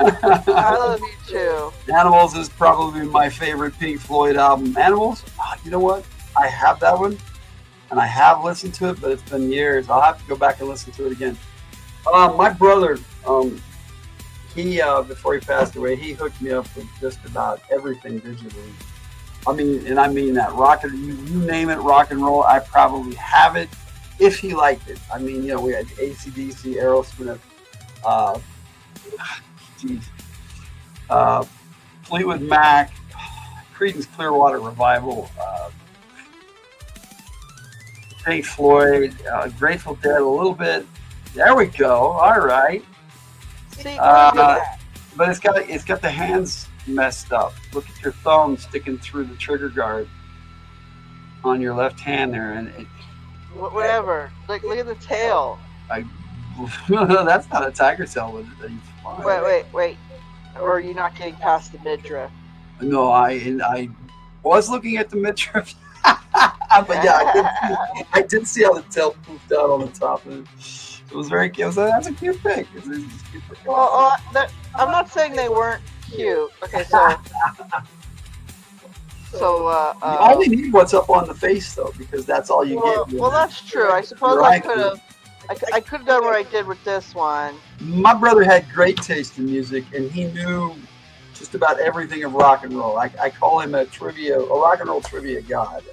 I love you too. Animals is probably my favorite Pink Floyd album. Animals, you know what? I have that one, and I have listened to it, but it's been years. I'll have to go back and listen to it again. My brother, he before he passed away, he hooked me up with just about everything digitally. I mean that you name it, rock and roll. I probably have it if he liked it. I mean, we had AC/DC, Aerosmith, Fleetwood Mac, Creedence Clearwater Revival, Pink Floyd, Grateful Dead a little bit. There we go. All right. See, but it's got the hands messed up. Look at your thumb sticking through the trigger guard on your left hand there, and whatever. Look at the tail. That's not a tiger tail. Wait. Or are you not getting past the midriff? No, I was looking at the midriff. But yeah, I did see how the tail poofed out on the top of it. It was very cute. That's a cute pic. Well, I'm not saying they weren't cute. Okay, so you only need what's up on the face though, because that's all you get. Well, that's true. I suppose I could have done what I did with this one. My brother had great taste in music, and he knew just about everything of rock and roll. I call him a rock and roll trivia god.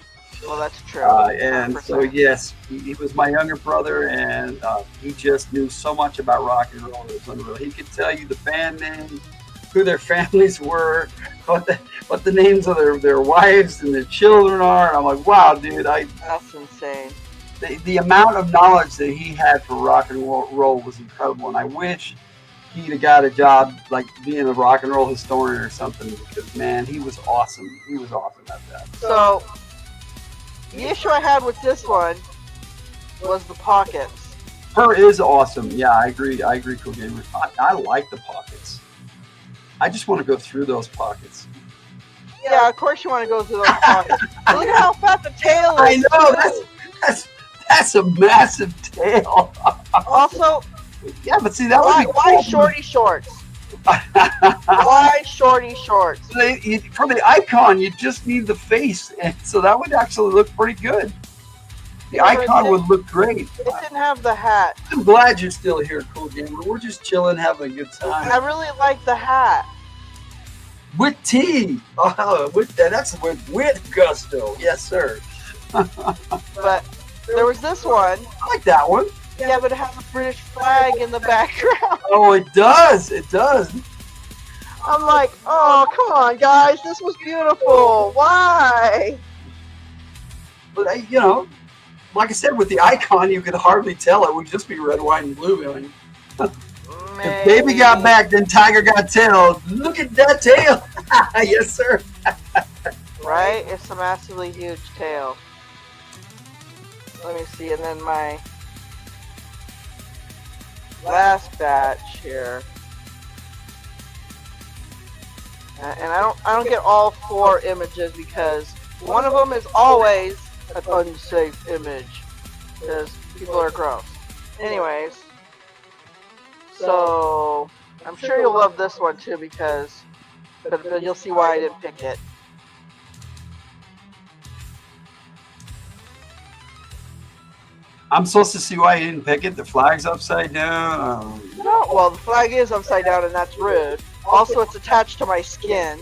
Well, that's true. And 100%. So yes, he was my younger brother, and he just knew so much about rock and roll. It was unreal. He could tell you the band name, who their families were, what the names of their wives and their children are. And I'm like, wow, dude, that's insane. The amount of knowledge that he had for rock and roll was incredible, and I wish he'd have got a job like being a rock and roll historian or something, because man, he was awesome. He was awesome at that. So the issue I had with this one was the pockets. Her is awesome. Yeah, I agree, Cool Gamer. I like the pockets. I just want to go through those pockets. Yeah, of course you want to go through those pockets. Look at how fat the tail is. I know, that's a massive tail. Also, yeah, but see, that would be why shorty shorts? Why shorty shorts? For the icon, you just need the face, and so that would actually look pretty good. The icon would look great. It didn't have the hat. I'm glad you're still here, Cool Gamer. We're just chilling, having a good time. I really like the hat. With tea. That's with gusto. Yes, sir. But there was this one. I like that one. Yeah, but it has a British flag in the background. Oh, it does. It does. I'm like, oh, come on, guys. This was beautiful. Why? But, like I said, with the icon, you could hardly tell. It would just be red, white, and blue. I mean, if baby got back, then tiger got tail. Look at that tail. Yes, sir. Right? It's a massively huge tail. Let me see. And then my last batch here. And I don't get all 4 images because one of them is always an unsafe image because people are gross. Anyways, so I'm sure you'll love this one too but you'll see why I didn't pick it. I'm supposed to see why you didn't pick it. The flag's upside down. No, well, the flag is upside down, and that's rude. Also, it's attached to my skin.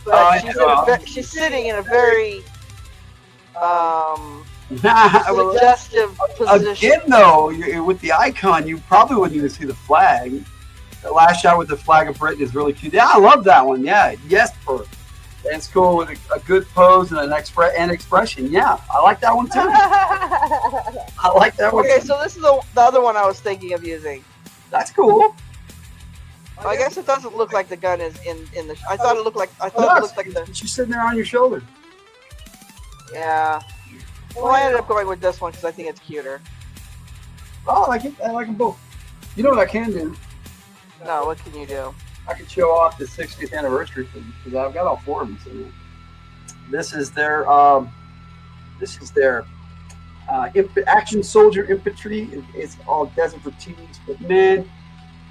But she's sitting in a very Well, suggestive position. again, though, with the icon, you probably wouldn't even see the flag. The last shot with the flag of Britain is really cute. Yeah, I love that one. Yeah, yes, per. It's cool with a good pose and an expression. Yeah, I like that one too. I like that one. Okay, too. so this is the other one I was thinking of using. That's cool. I guess it doesn't look like the gun is in the. I thought it looked like. it looked like the. She's sitting there on your shoulder. Yeah. Well, I ended up going with this one because I think it's cuter. Oh, I like it. I like them both. You know what I can do? No, what can you do? I can show off the 60th anniversary thing because I've got all 4 of them. So this is their action soldier infantry. It's all desert fatigues, but man,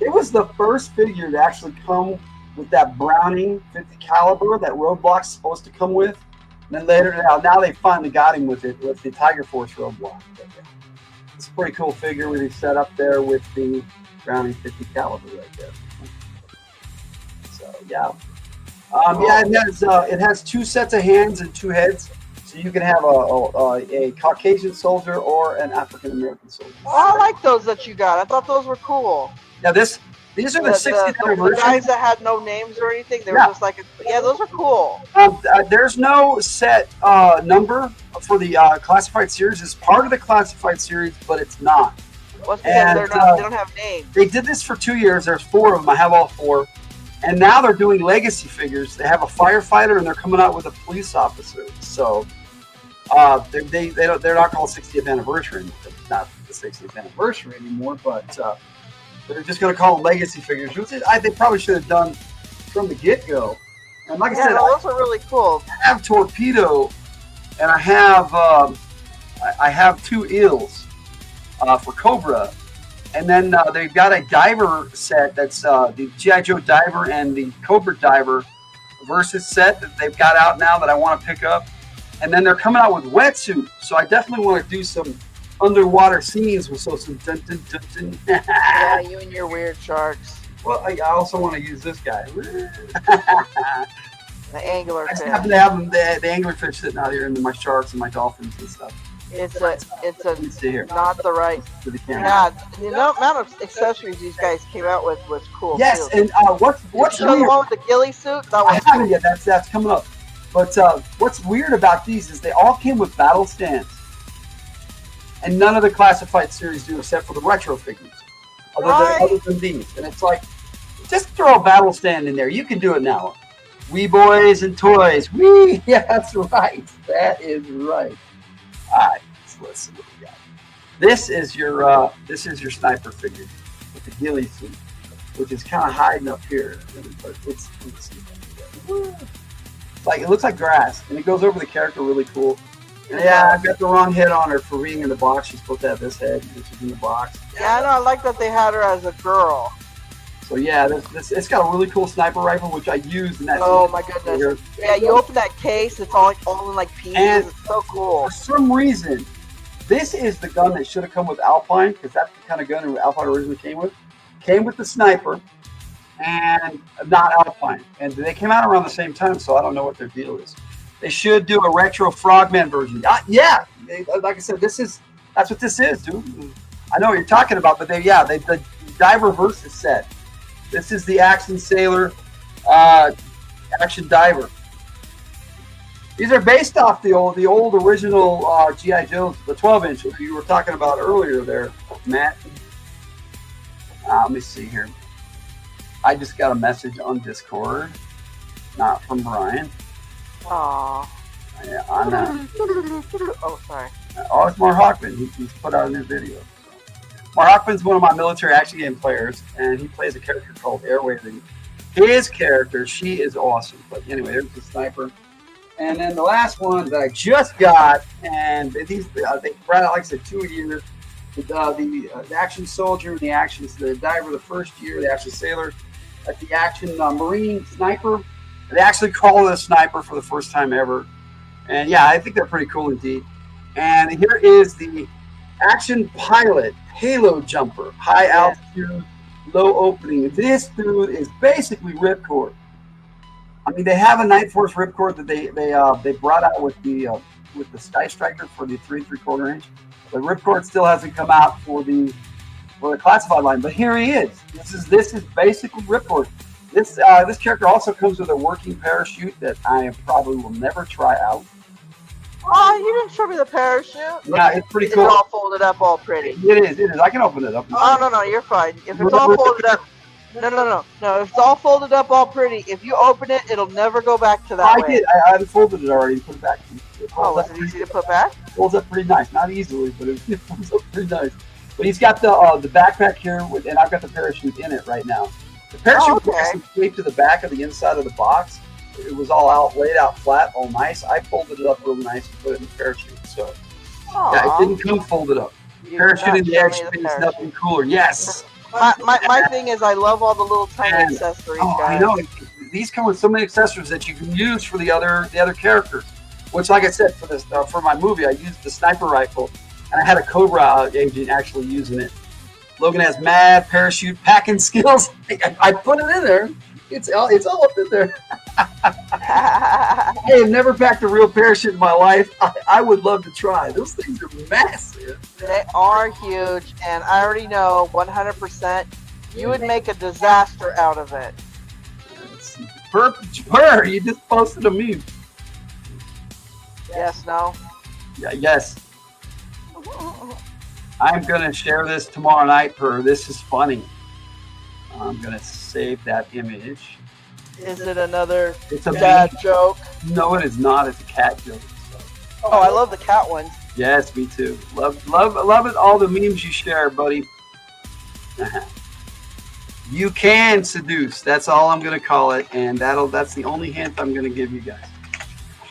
it was the first figure to actually come with that Browning 50 caliber that Roadblock's supposed to come with. And then later, now they finally got him with it with the Tiger Force Roadblock. It's a pretty cool figure with it set up there with the Browning 50 caliber right there. So yeah, it has 2 sets of hands and 2 heads, so you can have a Caucasian soldier or an African American soldier. Oh, I like those that you got. I thought those were cool. Now these are the 60th anniversary. The guys that had no names or anything, they were just like, those are cool. There's no set number for the classified series. It's part of the classified series, but it's not. What's because they don't have names. They did this for 2 years. There's 4 of them. I have all 4. And now they're doing legacy figures. They have a firefighter, and they're coming out with a police officer. So they're not called 60th anniversary. It's not the 60th anniversary anymore, but they're just going to call them legacy figures, which they probably should have done from the get-go. And like I said, those are really cool. I have Torpedo, and I have 2 Eels for Cobra. And then they've got a diver set that's the G.I. Joe diver and the Cobra diver versus set that they've got out now that I want to pick up. And then they're coming out with wetsuit, so I definitely want to do some underwater scenes with some dun, dun, dun, dun. Yeah, you and your weird sharks. Well, I also want to use this guy. The anglerfish. I just happen to have the anglerfish sitting out here, and my sharks and my dolphins and stuff. It's here. Not the right. To the camera. Yeah, the amount of accessories these guys came out with was cool. Yes, too. and what's the one with the ghillie suit? That I haven't yet. That's coming up. But what's weird about these is they all came with battle stands, and none of the classified series do, except for the retro figures, other than these. And it's like, just throw a battle stand in there. You can do it now. Wee boys and toys. Wee, yeah, that's right. That is right. All right, let's see what we got. This is your sniper figure with the ghillie suit, which is kind of hiding up here. But let's see. Like, it looks like grass, and it goes over the character really cool. And yeah, I've got the wrong head on her for being in the box. She's supposed to have this head, which is in the box. Yeah, I know. I like that they had her as a girl. So yeah, it's got a really cool sniper rifle, which I used in that. Oh my goodness! Yeah, you open that case, it's all in like pieces. And it's so cool. For some reason, this is the gun that should have come with Alpine, because that's the kind of gun that Alpine originally came with. Came with the sniper, and not Alpine. And they came out around the same time, so I don't know what their deal is. They should do a retro Frogman version. Yeah, like I said, that's what this is, dude. I know what you're talking about, but the Diver Versus set. This is the Action Sailor, Action Diver. These are based off the old original G.I. Joes, the 12-inch that you were talking about earlier there, Matt. Let me see here. I just got a message on Discord, not from Brian. Aww. Yeah, on that. Oh, sorry. Oh, it's Mark Hockman. He's put out a new video. Mark Hockman's one of my military action game players, and he plays a character called Airwaving. His character, she is awesome. But anyway, there's the sniper. And then the last one that I just got, and they brought out, like I said, 2 a year. The Action Soldier, the Diver the first year, the Action Sailor, the Action Marine Sniper. They actually call it a sniper for the first time ever. And yeah, I think they're pretty cool indeed. And here is the Action Pilot Halo Jumper, high altitude, low opening. This dude is basically Ripcord. I mean, they have a Night Force ripcord that they brought out with the Sky Striker for the 3 3/4 inch. The ripcord still hasn't come out for the classified line, but here he is. This is basically ripcord. This character also comes with a working parachute that I probably will never try out. Oh, you didn't show me the parachute. Yeah, it's pretty cool. It's all folded up, all pretty. It is. I can open it up. Oh, no, you're fine. If it's all folded up, no. If it's all folded up, all pretty, if you open it, it'll never go back to that way. I did. I unfolded it already and put it back. Was it easy to put back? It folds up pretty nice. Not easily, but it folds up pretty nice. But he's got the backpack here, and I've got the parachute in it right now. The parachute was taped to the back of the inside of the box. It was all laid out flat, all nice. I folded it up real nice and put it in the parachute. So, yeah, it didn't come folded up. Parachute in the edge space, nothing cooler. Yes. My thing is, I love all the little tiny accessories. Oh, guys. I know. These come with so many accessories that you can use for the other characters. Which, like I said, for my movie, I used the sniper rifle, and I had a Cobra agent actually using it. Logan has mad parachute packing skills. I put it in there. It's all up in there. I have never packed a real parachute in my life. I would love to try. Those things are massive. They are huge, and I already know 100% you would make a disaster out of it. Purr, you just posted a meme. Yes, no? Yeah, yes. I'm going to share this tomorrow night, Purr. This is funny. I'm going to save that image. Is it another It's a dad meme. joke? No, it is not. It's a cat joke. Oh, I love the cat ones. Yes, me too. Love it. All the memes you share, buddy. You can seduce. That's all I'm going to call it, and that's the only hint I'm going to give you guys.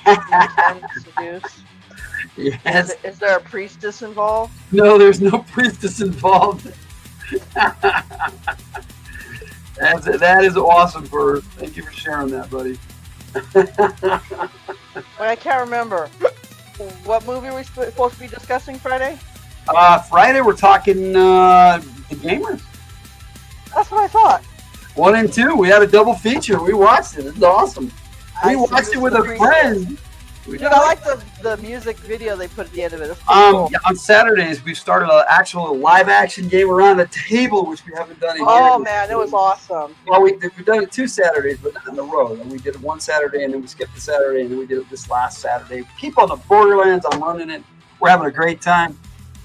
You can seduce. Yes. Is there a priestess involved? No, there's no priestess involved. That is awesome, Bird. Thank you for sharing that, buddy. I can't remember. What movie are we supposed to be discussing Friday? Friday we're talking the Gamers. That's what I thought. 1 and 2. We had a double feature. We watched it. It's awesome. We watched it with a friend. Dude, I like the music video they put at the end of it. It's cool. Yeah, on Saturdays we started an actual live action game around the table, which we haven't done in years. Oh man, it was awesome. Well, we've done it 2 Saturdays, but not in a row. And we did it 1 Saturday, and then we skipped the Saturday, and then we did it this last Saturday. Keep on the Borderlands. I'm running it. We're having a great time.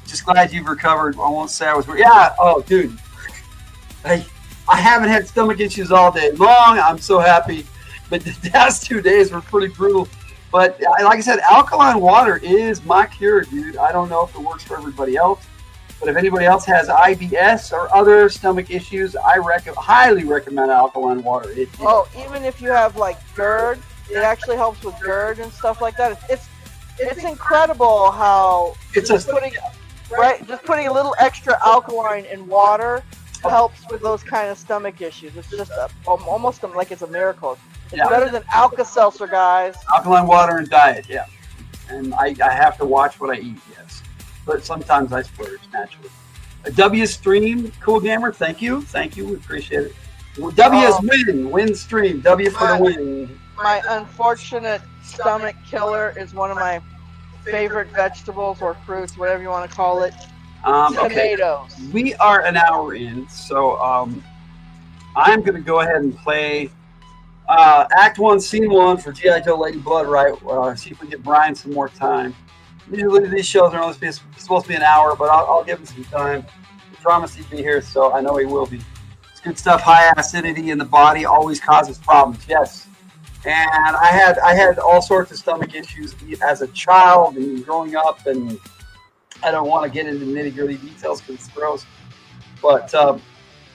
Just glad you've recovered. I won't say I was. Yeah. Oh, dude. I haven't had stomach issues all day long. I'm so happy. But the past 2 days were pretty brutal. But like I said, alkaline water is my cure, dude. I don't know if it works for everybody else. But if anybody else has IBS or other stomach issues, I highly recommend alkaline water. Even if you have like GERD, it actually helps with GERD and stuff like that. It's incredible how just putting a little extra alkaline in water helps with those kind of stomach issues. It's just almost like it's a miracle. It's better than Alka-Seltzer, guys. Alkaline water and diet, yeah. And I have to watch what I eat, yes. But sometimes I splurge, naturally. W Stream, Cool Gamer, thank you. Thank you, we appreciate it. W is win stream, W for the win. My unfortunate stomach killer is one of my favorite vegetables or fruits, whatever you want to call it. Tomatoes. Okay. We are an hour in, so I'm going to go ahead and play Act 1, Scene 1 for G.I. Joe Lady Blood, right? See if we get Brian some more time. Usually these shows are only supposed to be an hour, but I'll give him some time. He promised he'd be here, so I know he will be. It's good stuff. High acidity in the body always causes problems, yes. And I had all sorts of stomach issues as a child and growing up, and I don't want to get into nitty-gritty details because it's gross. But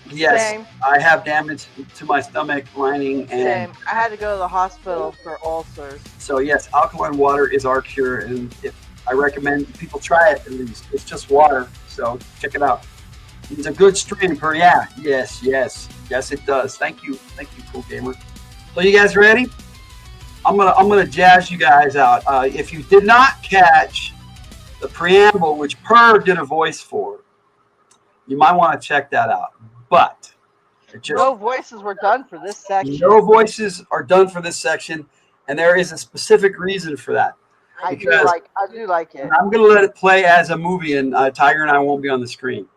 yes, Same. I have damage to my stomach lining. And Same. I had to go to the hospital for ulcers. So yes, alkaline water is our cure, and I recommend people try it at least. It's just water, so check it out. It's a good stream for yes, it does. Thank you, Cool Gamer. So you guys ready? I'm gonna jazz you guys out. If you did not catch the preamble, which Per did a voice for, you might want to check that out. But It just, No voices were done for this section. no voices are done for this section, and there is a specific reason for that. I do Because like it. I'm going to let it play as a movie, and Tiger and I won't be on the screen.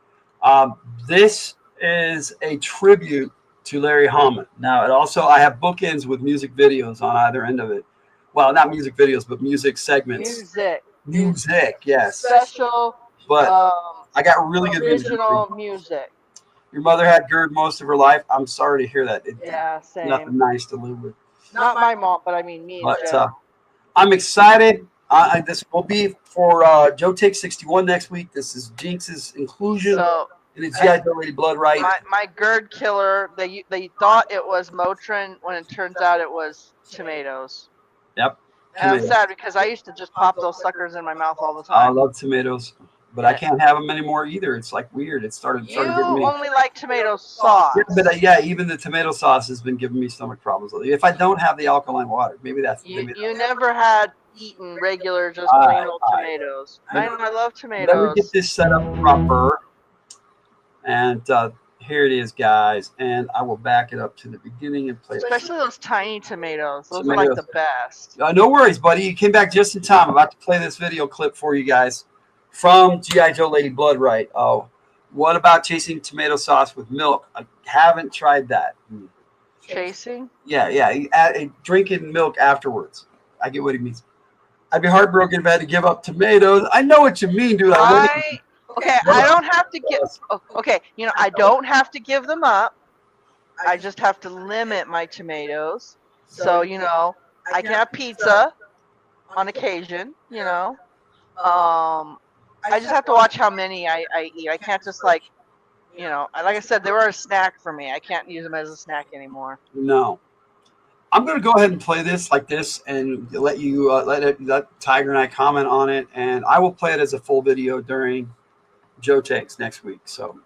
This is a tribute to Larry Hama. Now, it also, I have bookends with music videos on either end of it. Well, not music videos, but music segments. Music, yes. Special. But I got really good music. Original music. Your mother had GERD most of her life. I'm sorry to hear that. Yeah, same. Nothing nice to live with. Not my mom, but I mean me. But I'm excited. This will be for Joe Takes 61 next week. This is Jinx's inclusion in the G.I. Joe Lady Blood Right. My GERD killer, they thought it was Motrin when it turns out it was tomatoes. Yep. And I'm sad because I used to just pop those suckers in my mouth all the I time. love tomatoes, but I can't have them anymore either. It's like weird. It started You getting me. only like tomato sauce. Yeah, but yeah, even the tomato sauce has been giving me stomach problems. If I don't have the alkaline water, maybe that's. You never had eaten regular, just plain old tomatoes. I love tomatoes. Let me get this set up proper. And here it is, guys. And I will back it up to the beginning and play. Especially those tiny tomatoes. Those are like the best. No worries, buddy. You came back just in time. I'm about to play this video clip for you guys from G.I. Joe Lady Blood Right. Oh, what about chasing tomato sauce with milk? I haven't tried that. Chasing? Yeah. Drinking milk afterwards. I get what he means. I'd be heartbroken if I had to give up tomatoes. I know what you mean, dude. Okay, I don't have to give. Okay, I don't have to give them up. I just have to limit my tomatoes. So I can have pizza on occasion. I just have to watch how many I eat. I can't just like I said, they were a snack for me. I can't use them as a snack anymore. No. I'm going to go ahead and play this like this and let you let Tiger and I comment on it, and I will play it as a full video during Joe Takes next week. So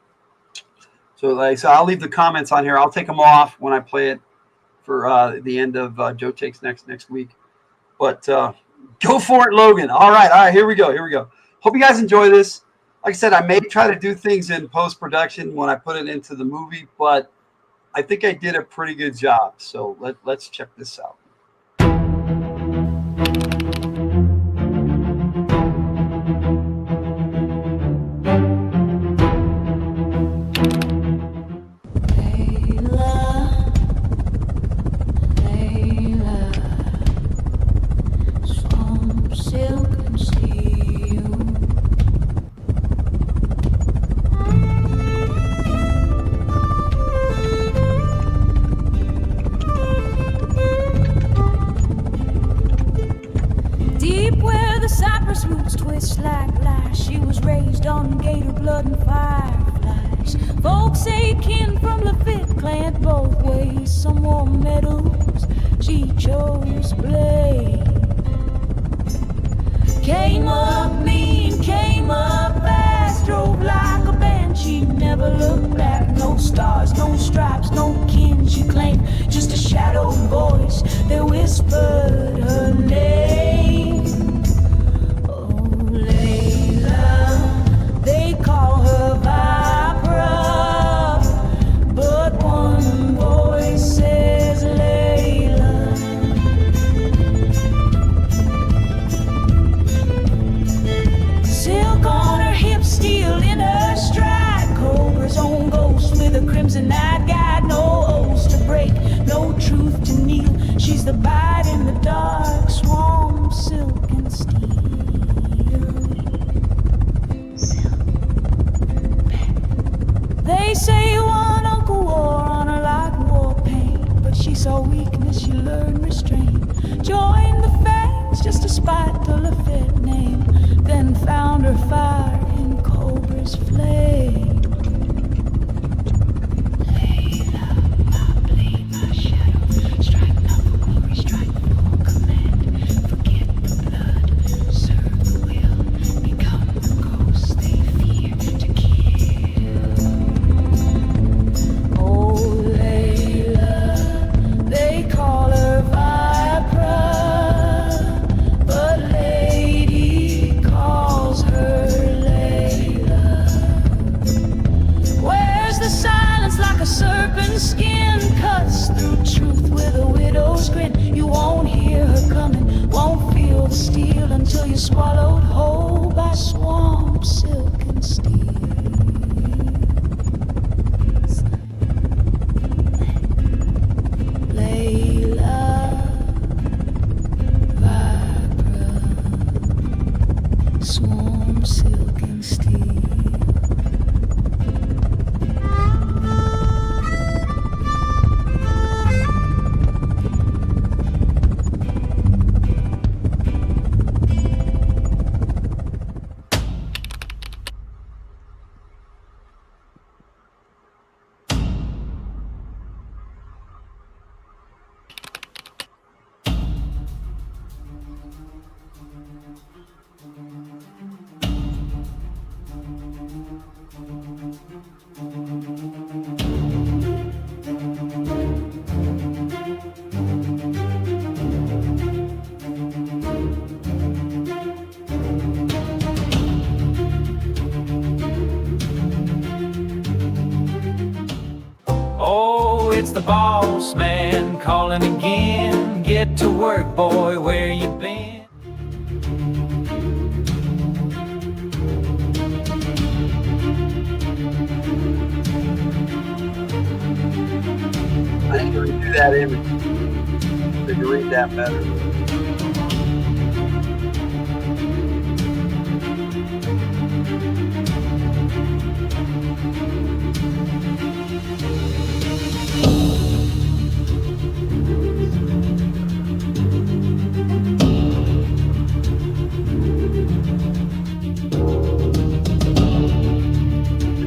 I'll leave the comments on here. I'll take them off when I play it for the end of Joe Takes next week. But go for it, Logan. All right, here we go. Hope you guys enjoy this. Like I said, I may try to do things in post-production when I put it into the movie, but I think I did a pretty good job. So let's check this out. Deep where the cypress roots twist like lies, she was raised on gator blood and fireflies. Folks say kin from Lafitte clad both ways. Some wore medals, she chose blade. Came up mean, came up fast, drove like a banshee, never looked back. No stars, no stripes, no kin she claimed, just a shadow voice that whispered her name. Oh, Layla, they call her Vipra, but one voice says Layla. Silk on her hips, steel in her stride, Cobra's own ghost with a crimson night guide. No oaths to break, no truth to kneel. She's the bite in the dark, swamp, silk and steel. They say one uncle wore on her like war paint, but she saw weakness, she learned restraint. Joined the fangs just to spite the Lafitte name, then found her fire in Cobra's flame. Layla, my blade, my shadow, strike not for glory, strike for command. Forget the blood, serve the will, become the ghost they fear to kill. Oh, Layla, they call her Vipra, but Lady calls her Layla. you're swallowed whole by swamp, silk, and steam. Layla, Viagra, swarm, silk, and steel. Oh, it's the boss man calling again. Get to work, boy, where you been? I need to redo that image. To read that better.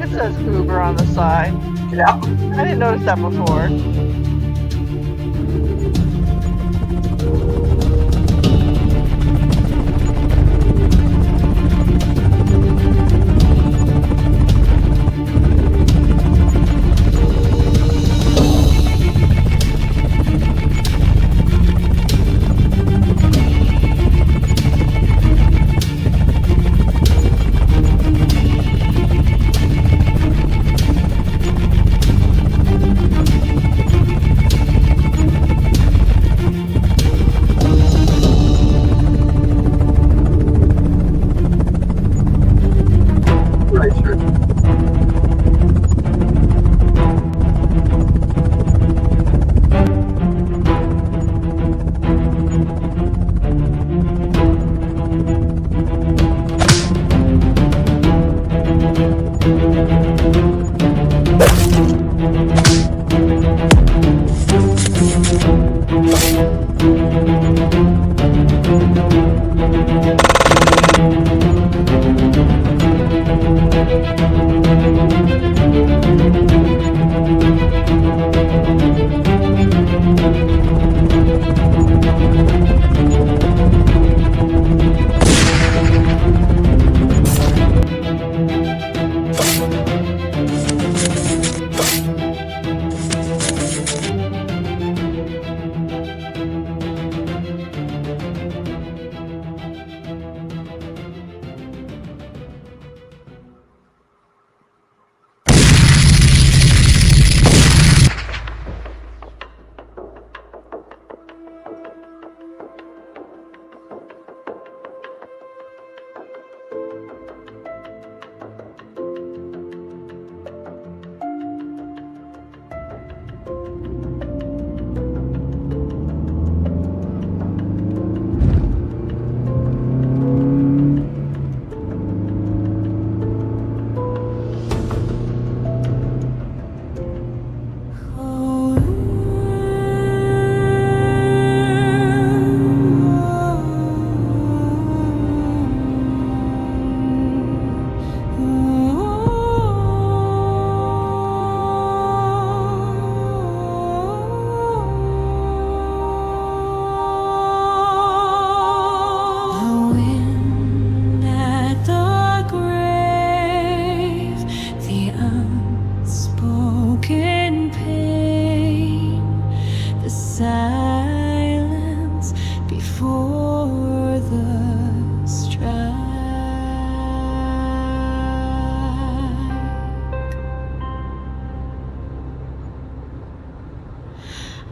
It says Uber on the side. Yeah. I didn't notice that before. Right, sure.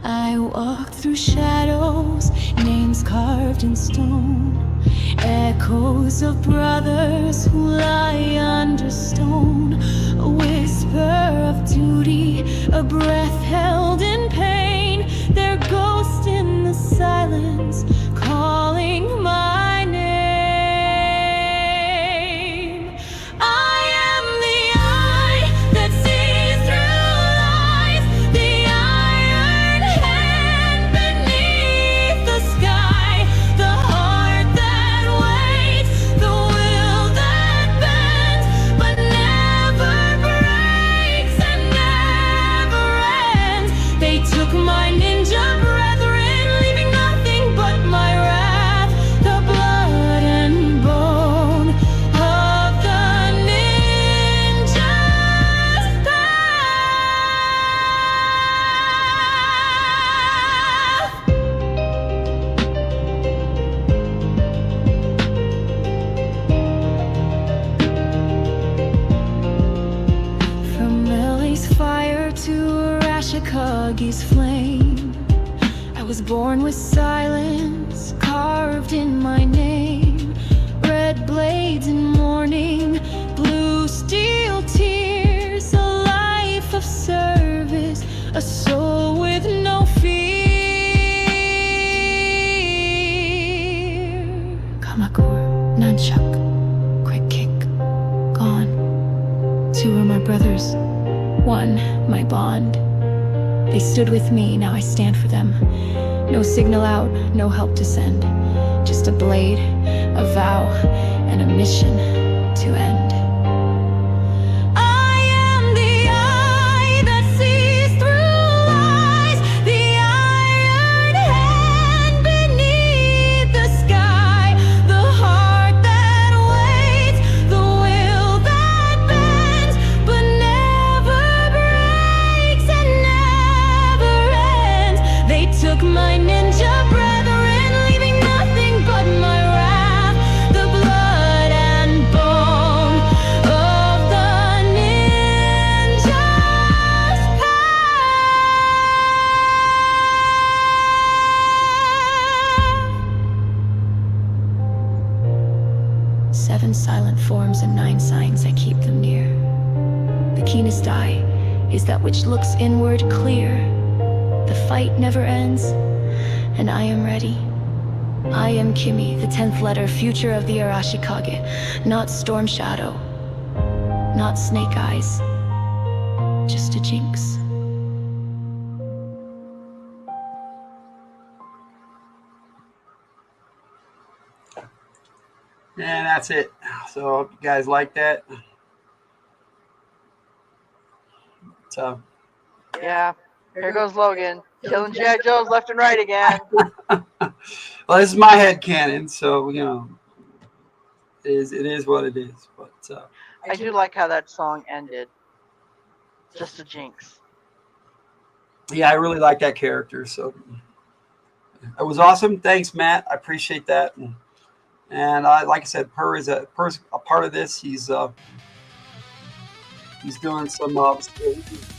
I walk through shadows, names carved in stone, echoes of brothers who lie under stone, a whisper of duty, a breath held in pain, their ghost in the silence, calling my name. I am the eye that sees through lies, the iron hand beneath the sky, the heart that waits, the will that bends, but never breaks and never ends. They took my ninja brethren, leaving nothing but my wrath, the blood and bone of the ninja's path. From Ellie's fire to Arashikagi's flame, I was born with silence carved in my name. Red blades in mourning, blue steel tears, a life of service, a soul with no fear. Kamakura, nunchuck, quick kick, gone. Two were my brothers, one my bond. They stood with me, now I stand for them. No signal out, no help to send. Just a blade, a vow, and a mission to end. I am the eye that sees through lies, the iron hand beneath the sky, the heart that waits, the will that bends, but never breaks and never ends. They took my ninja brethren, leaving nothing but my wrath, the blood and bone of the ninja's path. 7 silent forms and 9 signs, I keep them near. The keenest eye is that which looks inward clear. The fight never ends, and I am ready. I am Kimi, the 10th letter, future of the Arashikage. Not Storm Shadow, not Snake Eyes, just a jinx. And that's it. So I hope you guys like that. So Yeah. Here goes Logan, killing G.I. Joes left and right again. well, this is my head canon, so it is what it is. But I do like how that song ended. Just a jinx. yeah, I really like that character. So it was awesome. Thanks, Matt. I appreciate that. And like I said, Purr's a part of this. He's doing some he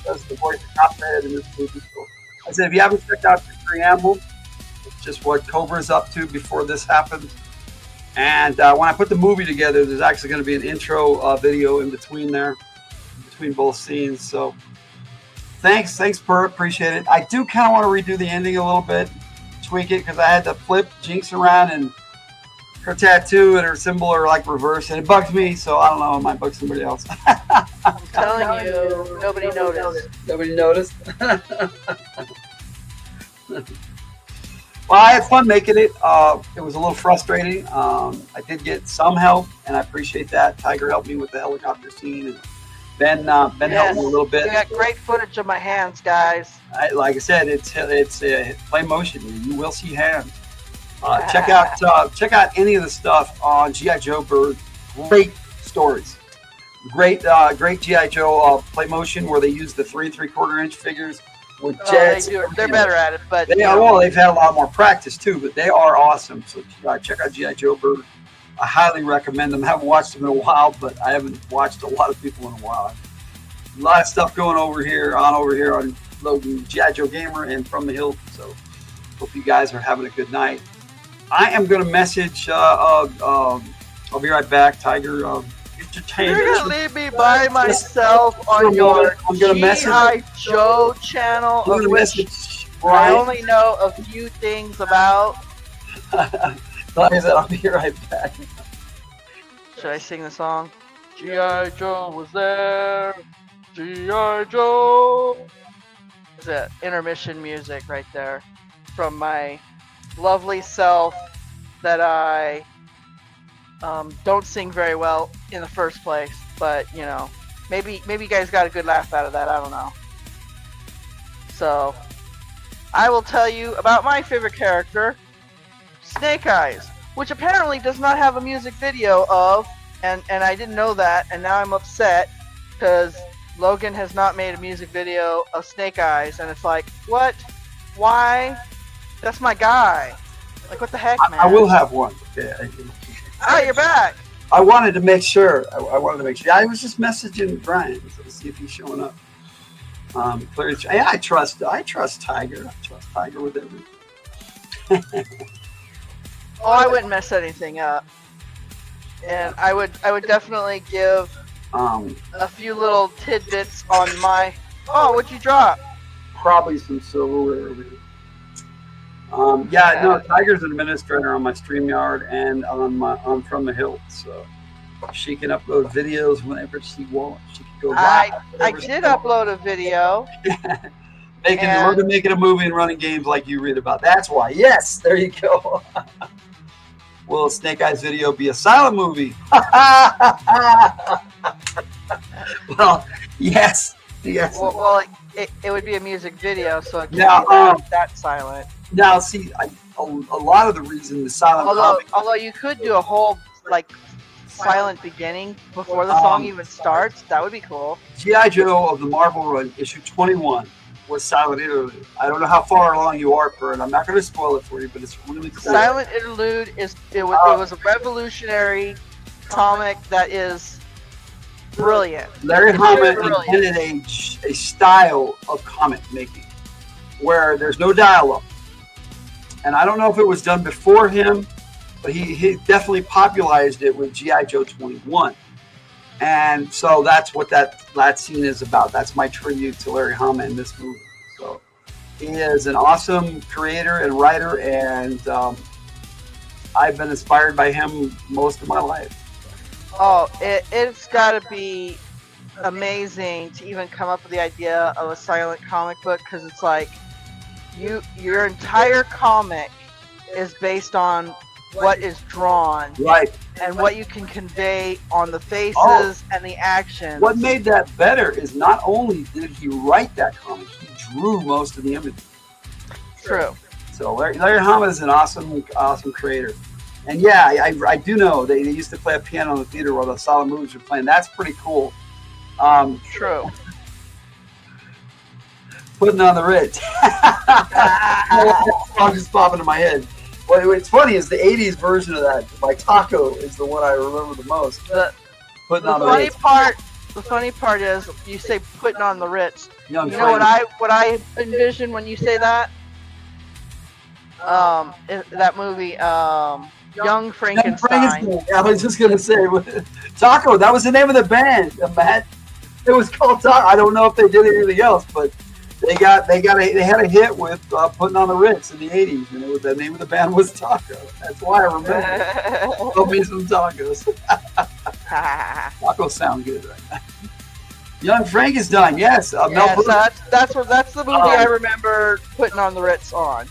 does the voice of Copperhead in this movie. So I said, if you haven't checked out the preamble, it's just what Cobra's up to before this happened. And when I put the movie together, there's actually going to be an intro video in between there, between both scenes. So thanks, Purr. Appreciate it. I do kind of want to redo the ending a little bit, tweak it, because I had to flip Jinx around, and her tattoo and her symbol are like reversed, and it bugs me. So I don't know, it might bug somebody else. I'm telling you, nobody noticed. Nobody noticed. Well, I had fun making it. It was a little frustrating. I did get some help, and I appreciate that. Tiger helped me with the helicopter scene, and Ben helped me a little bit. We got great footage of my hands, guys. Like I said, it's play motion. You will see hands. Check out any of the stuff on G.I. Joe Bird. Great stories. Great G.I. Joe play motion where they use the 3 3/4 inch figures with jets. They're better at it, but they've had a lot more practice too. But they are awesome. So check out G.I. Joe Bird. I highly recommend them. I haven't watched them in a while, but I haven't watched a lot of people in a while. A lot of stuff going over here on Logan, G.I. Joe Gamer, and From the Hill. So hope you guys are having a good night. I am going to message. I'll be right back, Tiger. You're gonna leave me by myself on your G.I. Joe channel, of which I only know a few things about. Like I said, I'll be right back. Should I sing the song? G.I. Joe was there. G.I. Joe. It's a intermission music right there from my lovely self that I don't sing very well in the first place, but you know, maybe you guys got a good laugh out of that. I don't know. So I will tell you about my favorite character, Snake Eyes, which apparently does not have a music video of, and I didn't know that, and now I'm upset because Logan has not made a music video of Snake Eyes, and it's like, what? Why? That's my guy. Like, what the heck, man? I will have one. Okay. Ah, you're back. I wanted to make sure. I wanted to make sure. I was just messaging Brian to see if he's showing up. I trust Tiger. I trust Tiger with everything. Oh, I wouldn't mess anything up. And I would definitely give a few little tidbits on my. Oh, what'd you drop? Probably some silverware. No, Tiger's an administrator on my StreamYard and on From the Hill, so she can upload videos whenever she wants. She can go live. I did upload a video. Making a movie and running games like you read about. That's why. Yes, there you go. Will Snake Eyes video be a silent movie? Well, yes. Well, it would be a music video, so it can't be that silent. Now, see, a lot of the reason the silent although you could do a whole silent beginning before the song even starts, that would be cool. G.I. Joe of the Marvel Run, issue 21, was silent interlude. I don't know how far along you are, Per, and I'm not going to spoil it for you, but it's really cool. Silent interlude was a revolutionary comic that is brilliant. Larry Hama invented a style of comic making where there's no dialogue. And I don't know if it was done before him, but he definitely popularized it with G.I. Joe 21. And so that's what that scene is about. That's my tribute to Larry Hama in this movie. So he is an awesome creator and writer, and I've been inspired by him most of my life. Oh, it's got to be amazing to even come up with the idea of a silent comic book, because it's like your entire comic is based on what is drawn, right, and what you can convey on the faces and the actions. What made that better is not only did he write that comic, he drew most of the images. True. So Larry Hama is an awesome creator. And yeah, I do know they used to play a piano in the theater while the silent movies were playing. That's pretty cool. True. Putting on the Ritz. I'm just popping in my head. What's funny is the 80s version of that by Taco is the one I remember the most. The funny part is you say putting on the Ritz. You know what I envision when you say that? That movie, Young Frankenstein. I was just gonna say Taco. That was the name of the band, Matt. It was called Taco. I don't know if they did anything else, but they had a hit with Putting on the Ritz in the 80s, and the name of the band was Taco. That's why I remember. Love me some tacos. Tacos sound good right now. Young Frankenstein, yes. That's the movie I remember Putting on the Ritz on.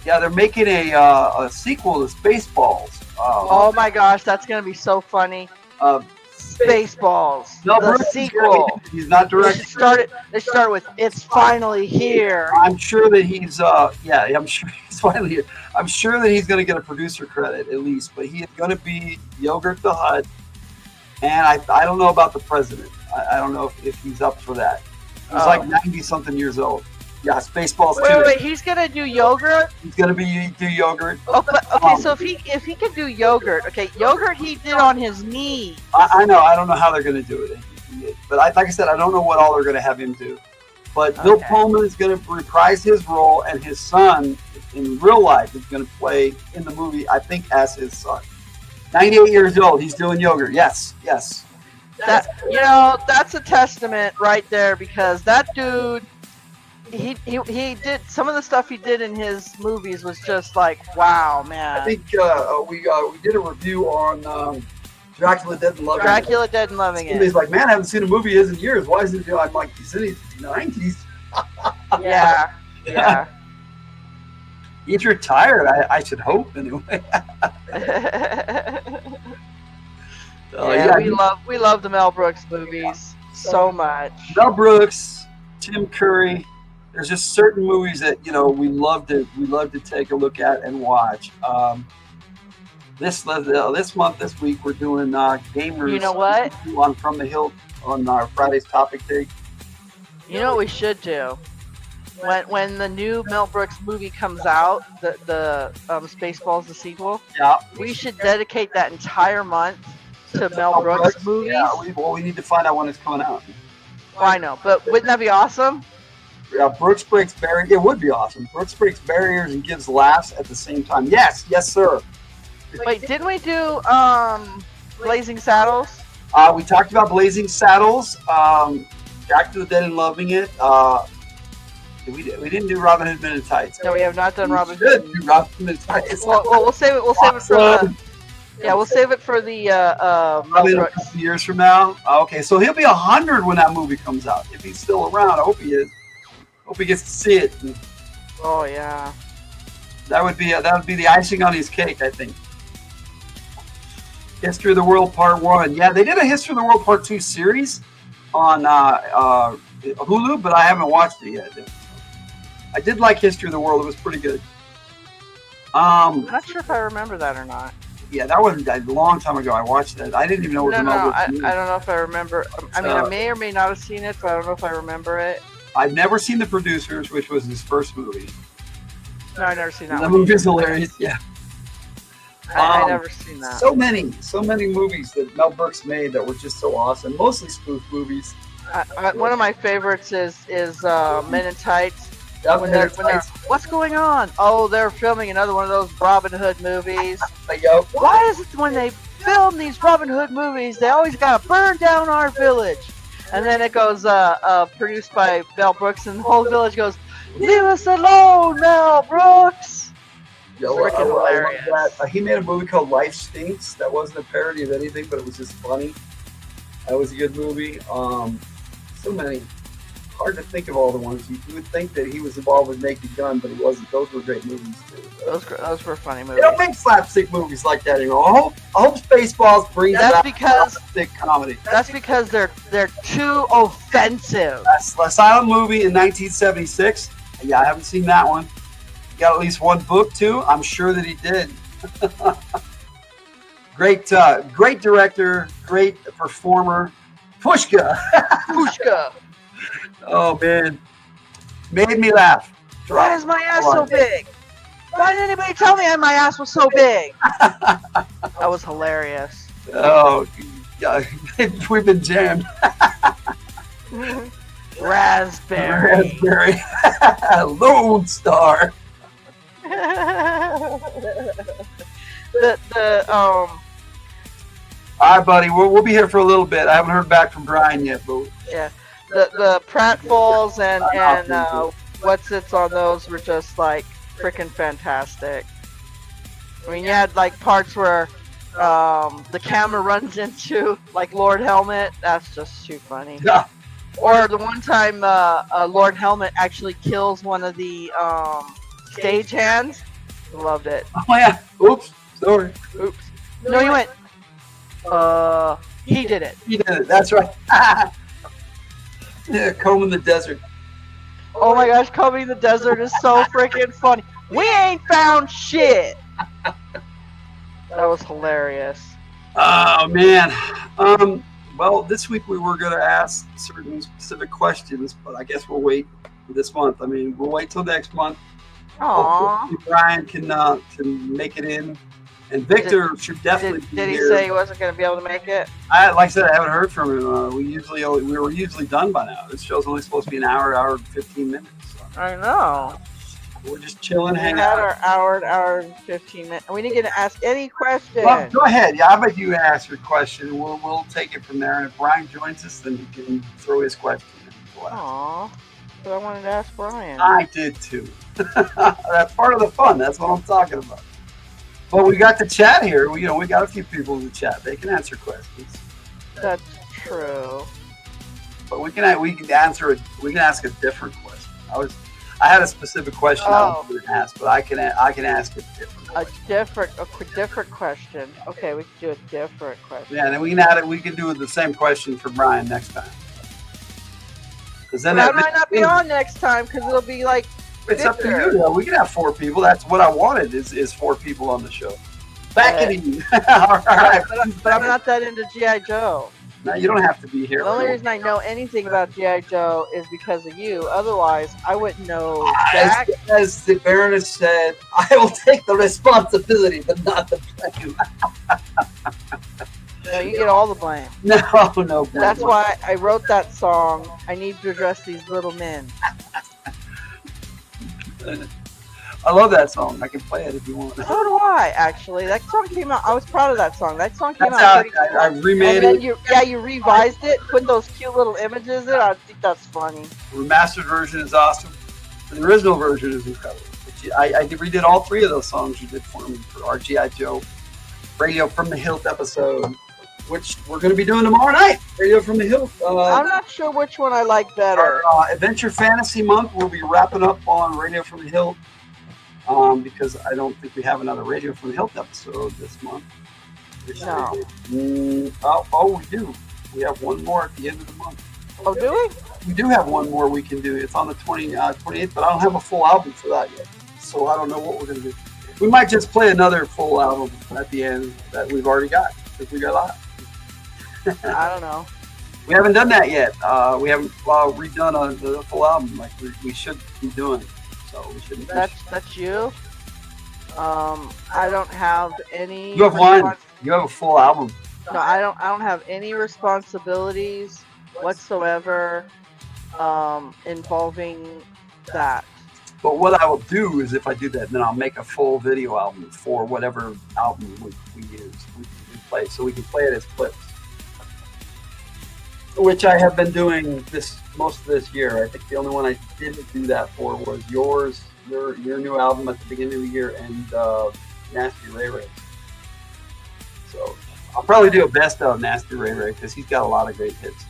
Yeah, they're making a sequel to Spaceballs. Oh my gosh, that's gonna be so funny. Spaceballs, the sequel. He's not directing. They start with "It's finally here." I'm sure that he's I'm sure he's finally here. I'm sure that he's going to get a producer credit at least, but he is going to be Yogurt the Hut, and I don't know about the president. I don't know if he's up for that. He's like 90 something years old. Yeah, Spaceballs 2. Wait, he's gonna do Yogurt? He's gonna do Yogurt. Okay, so if he could do Yogurt, Yogurt he did on his knee. I know. I don't know how they're gonna do it, but like I said, I don't know what all they're gonna have him do. But Bill Pullman is going to reprise his role, and his son in real life is going to play in the movie, I think, as his son. 98 years old. He's doing yoga. Yes. That's a testament right there, because that dude, he did some of the stuff he did in his movies was just like, wow, man. I think we did a review on Dracula Dead and Loving It. Dracula Dead and Loving It. Somebody's like, man, I haven't seen a movie of his in years. Why is he doing? I'm like, he's in his 90s. Yeah. He's retired, I should hope, anyway. We love the Mel Brooks movies so much. Mel Brooks, Tim Curry. There's just certain movies that we love to take a look at and watch. This week we're doing gamers. You know what? On From the Hill on our Friday's topic take. You know what we should do? When the new Mel Brooks movie comes out, the Spaceballs, the sequel, we should dedicate that entire month to Mel Brooks movies. Yeah, we need to find out when it's coming out. Well, I know, but wouldn't that be awesome? Yeah, Brooks Breaks Barriers. It would be awesome. Brooks Breaks Barriers and gives laughs at the same time. Yes, sir. Wait, didn't we do Blazing Saddles? We talked about Blazing Saddles. Back to the Dead and Loving It. We didn't do Robin Hood Men in Tights. No, we have not done Robin Hood. Hood. Robin Hood Men in Tights. Well, we'll save it. We'll save it for the. Yeah, we'll save it for the. Probably a couple years from now. Okay, so he'll be 100 when that movie comes out. If he's still around, I hope he is. Hope he gets to see it. Oh yeah. That would be the icing on his cake, I think. History of the World Part 1. Yeah, they did a History of the World Part 2 series on Hulu, but I haven't watched it yet. I did like History of the World. It was pretty good. I'm not sure if I remember that or not. Yeah, that was a long time ago. I watched that. I didn't even know what it was. I don't know if I remember. I mean, I may or may not have seen it, but I don't know if I remember it. I've never seen The Producers, which was his first movie. No, I've never seen that. The movie's hilarious. Yeah. I've never seen that. So many movies that Mel Brooks made that were just so awesome. Mostly spoof movies. One of my favorites is Men in Tights. What's going on? Oh, they're filming another one of those Robin Hood movies. Why is it when they film these Robin Hood movies, they always gotta burn down our village? And then it goes produced by Mel Brooks, and the whole village goes, "Leave us alone, Mel Brooks." Freaking hilarious. He made a movie called Life Stinks. That wasn't a parody of anything, but it was just funny. That was a good movie. So many. Hard to think of all the ones. You would think that he was involved with Naked Gun, but he wasn't. Those were great movies too. Those were funny movies. They don't make slapstick movies like that anymore. I hope Spaceballs brings back slapstick comedy. That's because they're too offensive. That's a silent movie in 1976. Yeah, I haven't seen that one. Got at least one book too. I'm sure that he did. Great director, great performer. Pushka. Oh man, made me laugh. Why is my ass so big? Why didn't anybody tell me my ass was so big? That was hilarious. Oh, yeah. We've been jammed. Raspberry. Lone Star. All right, buddy. We'll be here for a little bit. I haven't heard back from Brian yet, but yeah. The pratfalls and what's it's on those were just like freaking fantastic. I mean, you had like parts where the camera runs into like Lord Helmet. That's just too funny. Yeah. Or the one time Lord Helmet actually kills one of the stagehands. Loved it. Oh yeah. Oops. Sorry. Oops. No, you went. He did it. He did it. That's right. Yeah, Combing the Desert. Oh my gosh, Combing the Desert is so freaking funny. We ain't found shit. That was hilarious. Oh man. Well, this week we were going to ask certain specific questions, but I guess we'll wait this month. I mean, we'll wait till next month. Aww. Hopefully Brian can make it in And Victor should definitely be Did he here. say he wasn't going to be able to make it? Like I said, I haven't heard from him. We were usually done by now. This show's only supposed to be an hour and 15 minutes. So I know. we're just chilling, We hanging had out. our hour and 15 minutes. We didn't get to ask any questions. Well, go ahead. Yeah, how about you ask your question? We'll take it from there. And if Brian joins us, then he can throw his question. Aw, but I wanted to ask Brian. I did too. That's part of the fun. That's what I'm talking about. But we got the chat here. We got a few people in the chat. They can answer questions. That's true. But we can ask a different question. I had a specific question I was going to ask, but I can ask a different question. A different question. Okay, we can do a different question. Yeah, and then we can add it. We can do the same question for Brian next time. Because then I might not be on next time because it'll be like. It's up to you. Though. We can have 4 people. That's what I wanted. Is 4 people on the show. Back at you. All right. But I'm not that into G.I. Joe. No, you don't have to be here. The only reason I know anything about G.I. Joe is because of you. Otherwise, I wouldn't know Jack. As the Baroness said, I will take the responsibility, but not the blame. No, you get all the blame. No. Blame. That's why I wrote that song. I need to address these little men. I love that song. I can play it if you want. So do I, actually. That song came out. I was proud of that song. That song came That's out. how I remade it. You revised it, put those cute little images in. I think that's funny. The remastered version is awesome. The original version is incredible. I redid all 3 of those songs you did for me for our G.I. Joe Radio from the Hilt episode, which we're going to be doing tomorrow night. Radio from the Hilt. I'm not sure which one I like better. Our Adventure Fantasy Month, we'll be wrapping up on Radio from the Hilt because I don't think we have another Radio from the Hilt episode this month. No. We do. We have one more at the end of the month. Oh, do we? We do have one more we can do. It's on the 28th, but I don't have a full album for that yet. So I don't know what we're going to do. We might just play another full album at the end that we've already got because we got a lot. I don't know. We haven't done that yet. We haven't redone the full album like we should be doing. So we shouldn't. That's you. I don't have any. You have one. You have a full album. No, I don't have any responsibilities whatsoever involving that. But what I will do is if I do that, then I'll make a full video album for whatever album we use. We play, so we can play it as clips. Which I have been doing most of this year. I think the only one I didn't do that for was your new album at the beginning of the year and Nasty Ray Ray. So I'll probably do a best of Nasty Ray Ray because he's got a lot of great hits.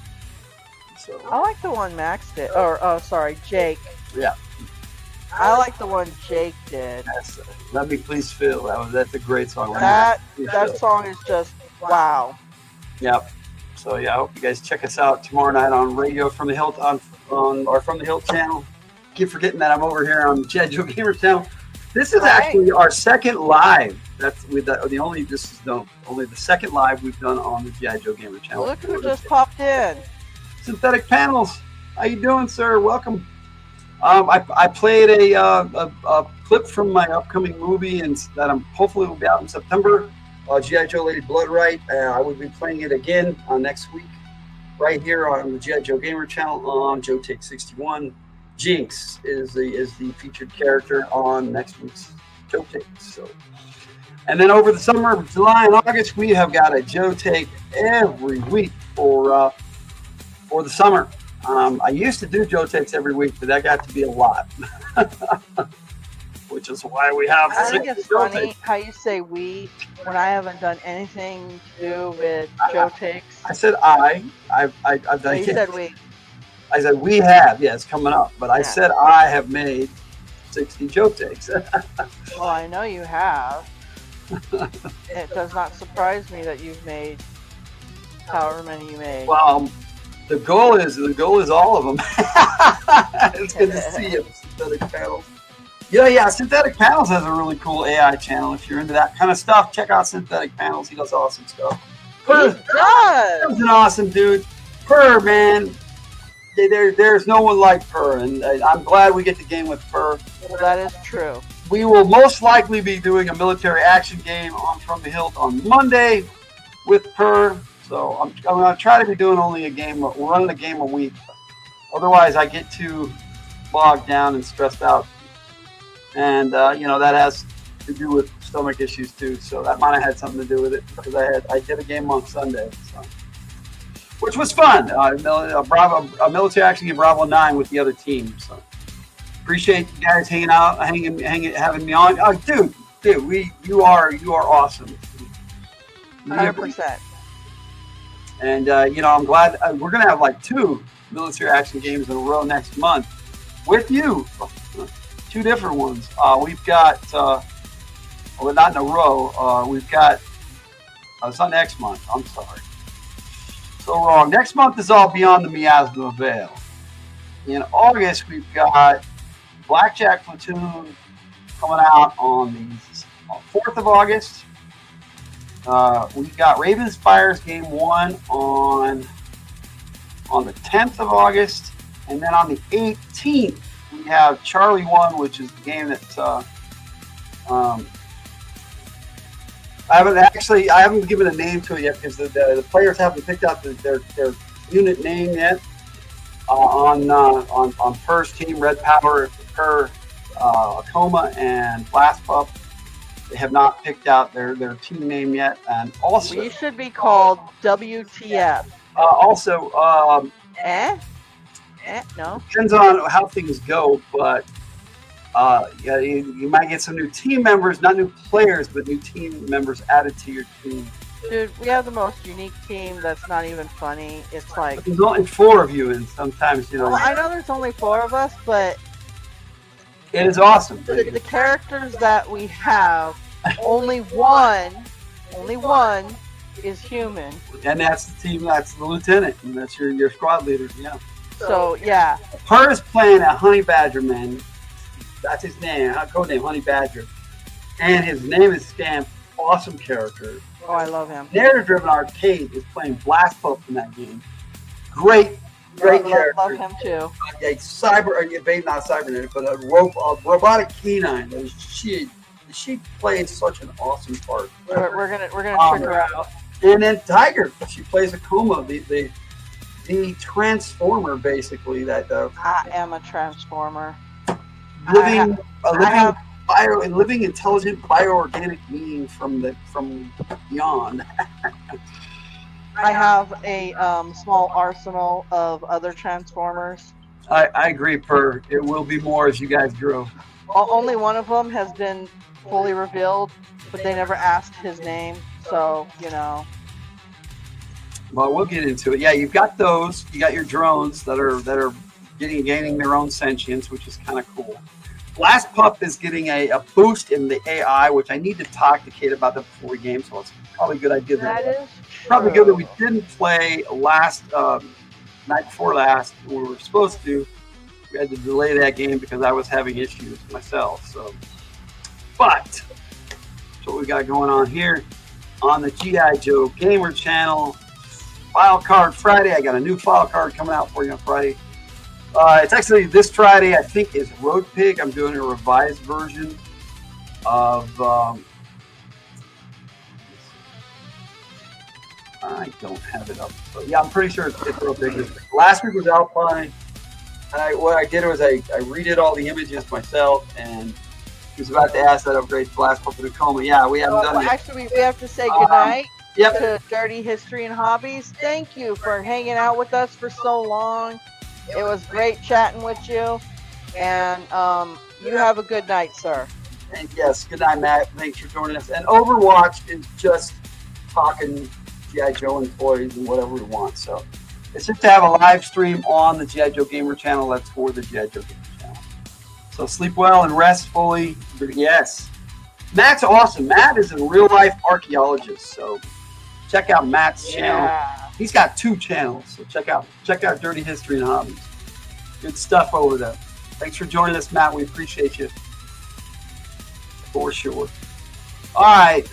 So I like the one Max did, Jake. Yeah. I like the one Jake did. Let Me Please Feel. That's a great song. That song is just wow. Yep. So yeah, I hope you guys check us out tomorrow night on Radio from the Hilt on our From the Hilt channel. Keep forgetting that I'm over here on G.I. Joe Gamer channel. This is actually our second live. That's only the second live we've done on the G.I. Joe Gamer channel. Look who just popped in. Synthetic Panels. How you doing, sir? Welcome. I played a clip from my upcoming movie and that hopefully will be out in September. G.I. Joe Lady Blood Right. I will be playing it again next week, right here on the G.I. Joe Gamer channel on Joe Take 61. Jinx is the featured character on next week's Joe Take. So, and then over the summer, July and August, we have got a Joe Take every week for the summer. I used to do Joe Takes every week, but that got to be a lot. Which is why we have. I think it's funny how you say we when I haven't done anything to do with Joe Takes. I said I've done. You said we. I said we have. Yeah, it's coming up. But I said I have made 60 Joe Takes. Well, I know you have. It does not surprise me that you've made however many you made. Well, the goal is all of them. It's good to see you, Synthetic Panels. Yeah, Synthetic Panels has a really cool AI channel. If you're into that kind of stuff, check out Synthetic Panels. He does awesome stuff. He does! He's an awesome dude. Purr, man. There's no one like Purr, and I'm glad we get the game with Purr. Well, that is true. we will most likely be doing a military action game on From the Hilt on Monday with Per. So I'm going to try to be doing only a game. We're running a game a week. Otherwise, I get too bogged down and stressed out. And, that has to do with stomach issues too. So that might have had something to do with it because I did a game on Sunday. So, which was fun. A military action game Bravo 9 with the other team. So appreciate you guys hanging out, having me on. Oh, dude, you are awesome. 100%. And I'm glad we're gonna have like 2 military action games in a row next month with you. 2 different ones. We've got well, not in a row. We've got it's not next month. I'm sorry. So wrong. Next month is all Beyond the Miasma Veil. In August, we've got Blackjack Platoon coming out on the 4th of August. We've got Ravens Fires Game 1 on the 10th of August. And then on the 18th, we have Charlie 1, which is the game that I haven't given a name to it yet because the players haven't picked out their unit name yet. On Per's team, Red Power, Per, Akoma, and Blast Pup, they have not picked out their team name yet. And also, We should be called WTF. No. Depends on how things go, but you might get some new team members, not new players, but new team members added to your team. Dude, we have the most unique team that's not even funny. It's like... But there's only 4 of you, and sometimes, Well, I know there's only 4 of us, but... It is awesome. The characters that we have, only one is human. And that's the team, that's the lieutenant, and that's your squad leader, yeah. So, yeah. Per is playing a Honey Badger man. That's his name, code name, Honey Badger. And his name is Scamp. Awesome character. Oh, I love him. Narrative Driven Arcade is playing Blast Pup in that game. Great character. Love him too. A not cybernetic, but a robotic canine. She plays such an awesome part. We're gonna trick her out. And then Tiger, she plays Akoma, the transformer, basically. I am a transformer. Living intelligent bioorganic being from beyond. I have a small arsenal of other transformers. I agree, Per. It will be more as you guys grow. Only one of them has been fully revealed, but they never asked his name, so Well, we'll get into it. Yeah, you've got those. You got your drones that are gaining their own sentience, which is kind of cool. Blast Pup is getting a boost in the AI, which I need to talk to Kate about that before we game, so it's probably a good idea. That is probably good that we didn't play night before last when we were supposed to. We had to delay that game because I was having issues myself. So, but that's what we got going on here on the G.I. Joe Gamer channel. File Card Friday. I got a new file card coming out for you on Friday. It's actually this Friday, I think, is Road Pig. I'm doing a revised version of. I don't have it up. So, yeah, I'm pretty sure it's Road Pig. Last week was Alpine. And what I did was I redid all the images myself, and he was about to ask that upgrade Blast Pup and Coma. Yeah, we haven't done it. Actually, we have to say goodnight. Yep. To Dirty History and Hobbies. Thank you for hanging out with us for so long. It was great chatting with you, and you have a good night, sir. And yes, good night, Matt. Thanks for joining us. And Overwatch is just talking G.I. Joe and toys and whatever we want. So it's just to have a live stream on the G.I. Joe Gamer channel. That's for the G.I. Joe Gamer channel. So sleep well and rest fully. Yes. Matt's awesome. Matt is a real-life archaeologist, so check out Matt's channel. He's got 2 channels, so check out Dirty History and Hobbies. Good stuff over there. Thanks for joining us, Matt. We appreciate you for sure. All right,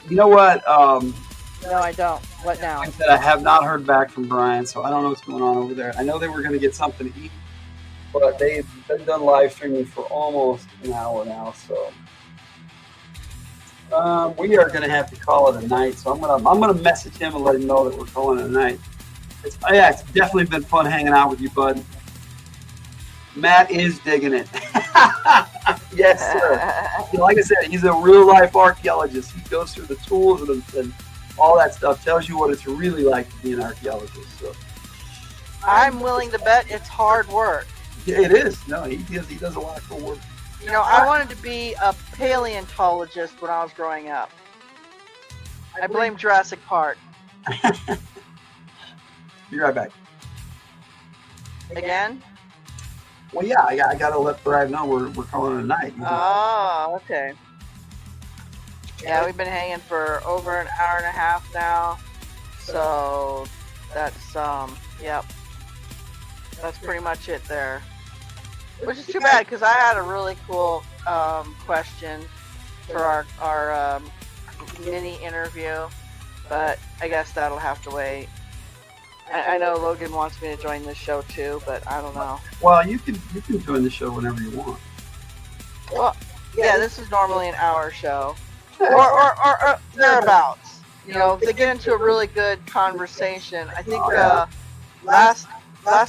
you know what? No, I don't. What now? Like I said, I have not heard back from Brian, so I don't know what's going on over there. I know they were going to get something to eat, but they've been done live streaming for almost an hour now, so We are gonna have to call it a night. So I'm gonna message him and let him know that we're calling it a night. It's definitely been fun hanging out with you, bud. Matt is digging it. Yes, sir. Like I said, he's a real life archaeologist. He goes through the tools and all that stuff. Tells you what it's really like to be an archaeologist. So I'm willing to bet it's hard work. yeah, it is. No, he does a lot of cool work. You know, I wanted to be a paleontologist when I was growing up. I blame Jurassic Park. Be right back. Again? Well, yeah, I gotta let Brad know we're calling it a night. Oh, okay. Yeah, we've been hanging for over an hour and a half now. So that's yep. That's pretty much it there. Which is too bad because I had a really cool question for our mini interview, but I guess that'll have to wait. I know Logan wants me to join this show too, but I don't know. Well, you can join the show whenever you want. Well, yeah, this is normally an hour show, or thereabouts. You know, if they get into a really good conversation. I think last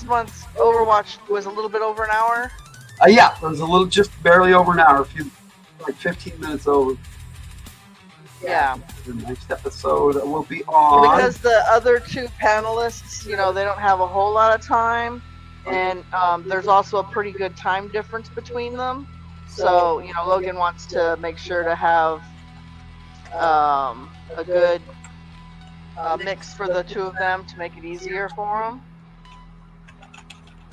month's Overwatch was a little bit over an hour. Yeah, it was a little, just barely over an hour, like 15 minutes over. Yeah. The next episode will be on. Because the other two panelists, you know, they don't have a whole lot of time, and there's also a pretty good time difference between them. So, you know, Logan wants to make sure to have a good mix for the two of them to make it easier for them.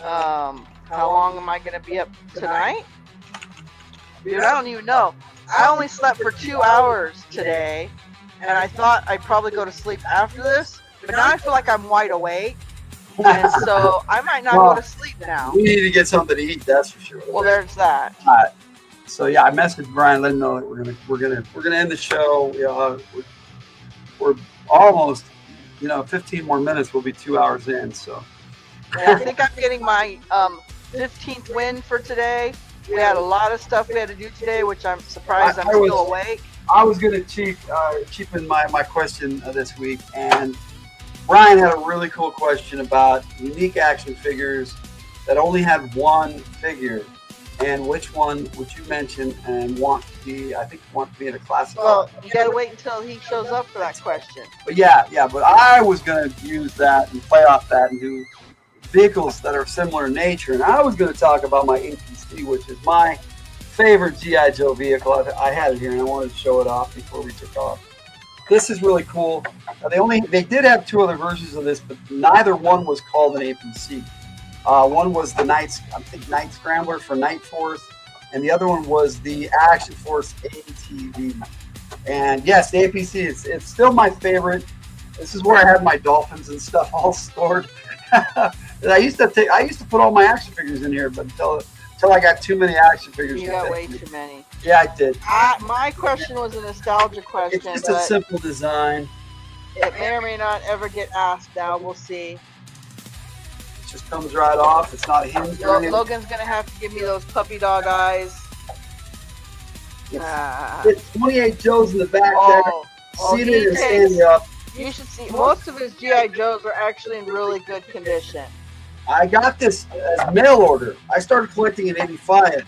How long am I going to be up tonight? Dude, I don't even know. I only slept for 2 hours today, and I thought I'd probably go to sleep after this, but now I feel like I'm wide awake, and so I might not go to sleep now. We need to get something to eat, that's for sure. Well, there's that. So yeah, I messaged Brian, let him know that we're gonna end the show. You know, we're almost, 15 more minutes. We'll be 2 hours in. So And I think I'm getting my 15th win for today. We had a lot of stuff we had to do today, which I'm surprised I'm still awake. I was going to cheapen my question this week, and Brian had a really cool question about unique action figures that only had one figure, and which one would you mention and want to be in a classified? Well, you got to wait until he shows up for that question. But yeah, but I was going to use that and play off that and do vehicles that are similar in nature, and I was going to talk about my APC, which is my favorite G.I. Joe vehicle. I had it here and I wanted to show it off before we took off. This is really cool. They did have two other versions of this, but neither one was called an APC. One was the Night Scrambler for Night Force, and the other one was the Action Force ATV. And yes, the APC, it's still my favorite. This is where I had my dolphins and stuff all stored. I used to put all my action figures in here, but until I got too many action figures. You got way too many. Yeah, I did. My question was a nostalgia question. It's just a simple design. It may or may not ever get asked now. We'll see. It just comes right off. It's not hinged. Logan's going to have to give me those puppy dog eyes. It's 28 Joes in the back there. Seated and standing up. You should see. Most of his G.I. Joes are actually in really good condition. I got this as mail order. I started collecting in '85,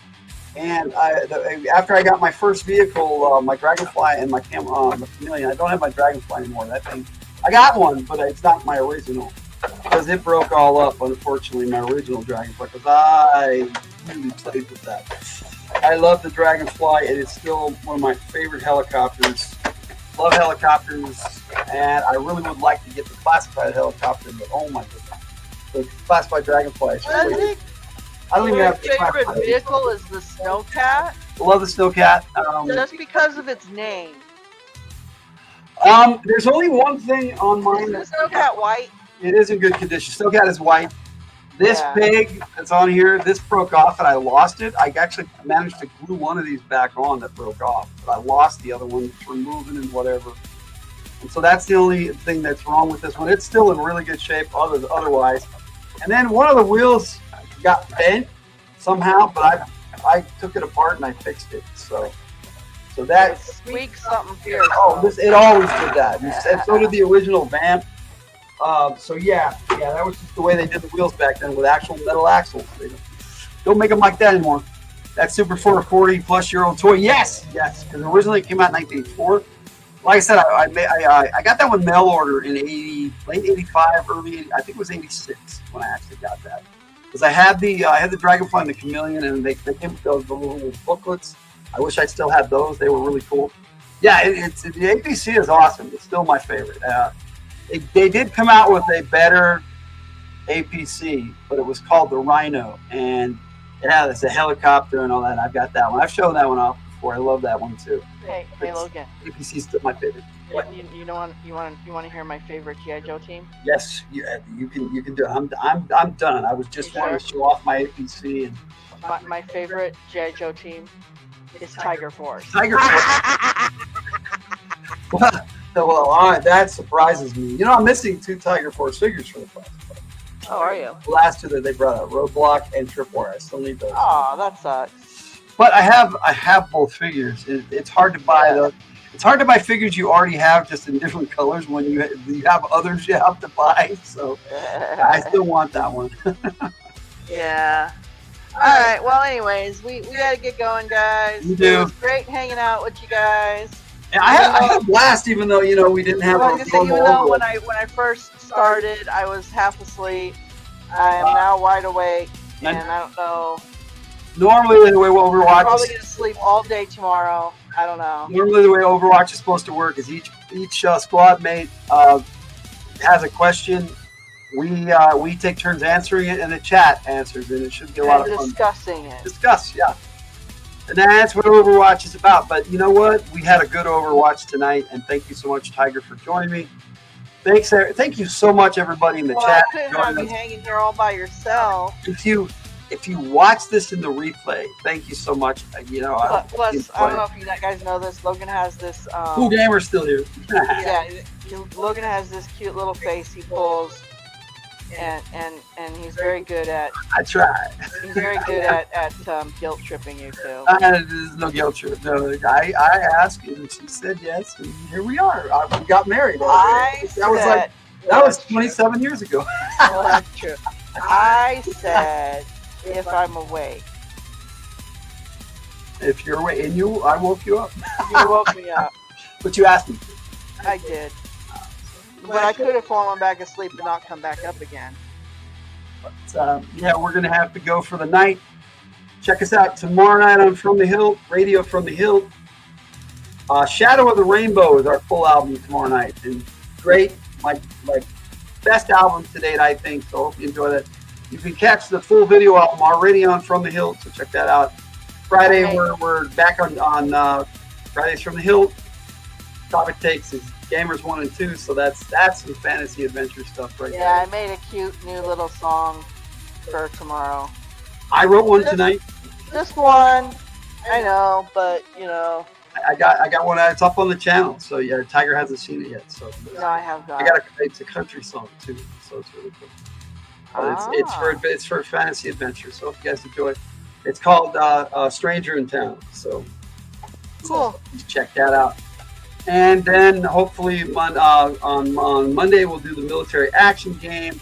and after I got my first vehicle, my Dragonfly and my Chameleon. I don't have my Dragonfly anymore. That thing, I got one, but it's not my original because it broke all up. Unfortunately, my original Dragonfly, because I really played with that. I love the Dragonfly. It is still one of my favorite helicopters. Love helicopters, and I really would like to get the classified helicopter, but oh my goodness. The classified Dragonfly. I don't even have my favorite vehicle is the Snowcat. I love the Snowcat. Just because of its name. There's only one thing on mine. Is the Snowcat white? It is in good condition. Snowcat is white. This pig that's on here, this broke off and I lost it. I actually managed to glue one of these back on that broke off, but I lost the other one through moving and whatever. And so that's the only thing that's wrong with this one. It's still in really good shape otherwise. And then one of the wheels got bent somehow, but I took it apart and I fixed it. So So that squeak something fierce. it always did that, and so did the original Vamp. So yeah, that was just the way they did the wheels back then with actual metal axles. They don't make them like that anymore. That Super 40-plus-year-old toy, yes, because originally it came out in 1984. Like I said, I got that one mail order in late 85, early 80, I think it was 86 when I actually got that. Because I had the Dragonfly and the Chameleon, and they came with those little booklets. I wish I still had those. They were really cool. Yeah, the APC is awesome. It's still my favorite. They did come out with a better APC, but it was called the Rhino, and it's a helicopter and all that. I've got that one. I've shown that one off before. I love that one too. Hey Logan. APC is still my favorite. You want to hear my favorite GI Joe team? Yes, you can do it. I'm done. I was just wanting to show off my APC and my favorite GI Joe team is Tiger Force. Tiger Force. Well, all right, that surprises me. You know, I'm missing 2 Tiger Force figures for the price. Oh, are you? The last 2 that they brought out, Roadblock and Tripwire. I still need those. Oh, that sucks. But I have both figures. It's hard to buy those. It's hard to buy figures you already have, just in different colors, when you have others you have to buy. So I still want that one. Yeah. All right. Well, anyways, we got to get going, guys. You do. It was great hanging out with you guys. Yeah, I had a blast, even though we didn't have. Even though when I first started, I was half asleep. I am now wide awake, and I don't know. Normally, the way Overwatch, I'm probably gonna sleep all day tomorrow. I don't know. Normally, the way Overwatch is supposed to work is each squad mate has a question. We take turns answering it, and the chat answers it. It should be a lot of fun. Discussing it. Discuss, yeah. And that's what Overwatch is about. But you know what? We had a good Overwatch tonight, and thank you so much, Tiger, for joining me. Thank you so much, everybody in the chat. I couldn't have you hanging here all by yourself. If you watch this in the replay, thank you so much. Plus, I don't know if you guys know this. Logan has this. Cool Gamer's still here. Yeah, Logan has this cute little face he pulls. And he's very good at. I try. He's very good at guilt tripping you too. There's no guilt trip. No, I asked and she said yes, and here we are. We got married. That was 27 years ago. Well, that's true. I said if I'm awake. If you're awake, and I woke you up. You woke me up. But you asked me to. I did. But I could have fallen back asleep and not come back up again. But we're going to have to go for the night. Check us out tomorrow night on From the Hill, Radio From the Hill. Shadow of the Rainbow is our full album tomorrow night. And great, my best album to date, I think. So hope you enjoy that. You can catch the full video album already on From the Hill, so check that out. Friday, we're back on Fridays From the Hill. Topic takes is Gamers 1 and 2, so that's some fantasy adventure stuff right there. Yeah, I made a cute new little song for tomorrow. I wrote one tonight. Just one. I know, but I got one. It's up on the channel, so yeah, Tiger hasn't seen it yet. So no, I have not. It's a country song too, so it's really cool. It's for fantasy adventure, so if you guys enjoy it. It's called Stranger in Town, so cool. Check that out. And then hopefully on Monday we'll do the military action game,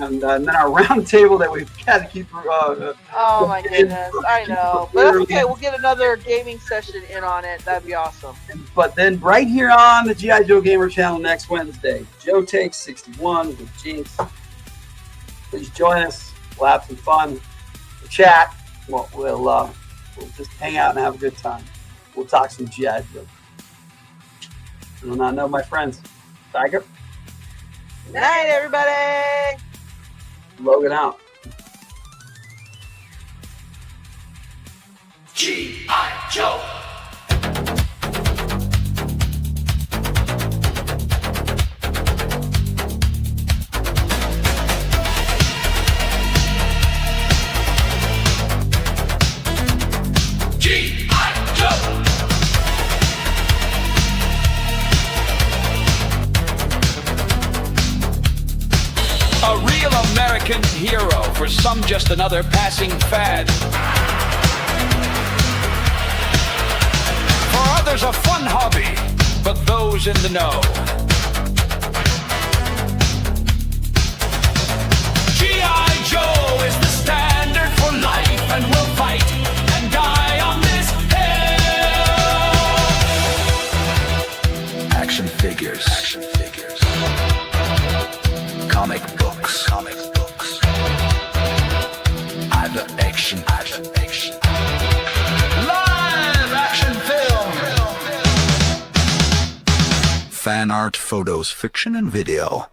and then our round table that we've got to keep. Oh my goodness, I know, but that's okay. We'll get another gaming session in on it. That'd be awesome. But then right here on the GI Joe Gamer channel next Wednesday, Joe Takes 61 with Jinx. Please join us. We'll have some fun. We'll chat. We'll just hang out and have a good time. We'll talk some GI Joe. I do not know my friends. Tiger. Good night, everybody. Logan out. G.I. Joe. Hero, for some just another passing fad. For others Weather's a fun hobby, but those in the know. G.I. Joe is the standard for life, and we'll fight and die on this hill. Action figures. Comic books. Either action. Live action film. Fan art, photos, fiction, and video.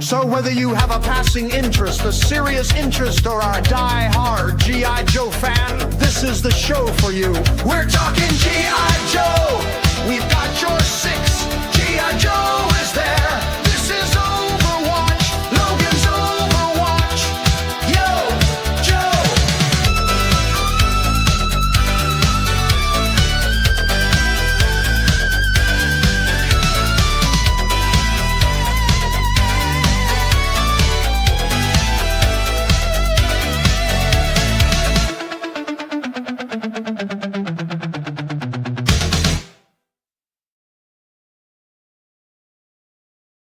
So whether you have a passing interest, a serious interest, or are a die-hard G.I. Joe fan, this is the show for you. We're talking G.I. Joe!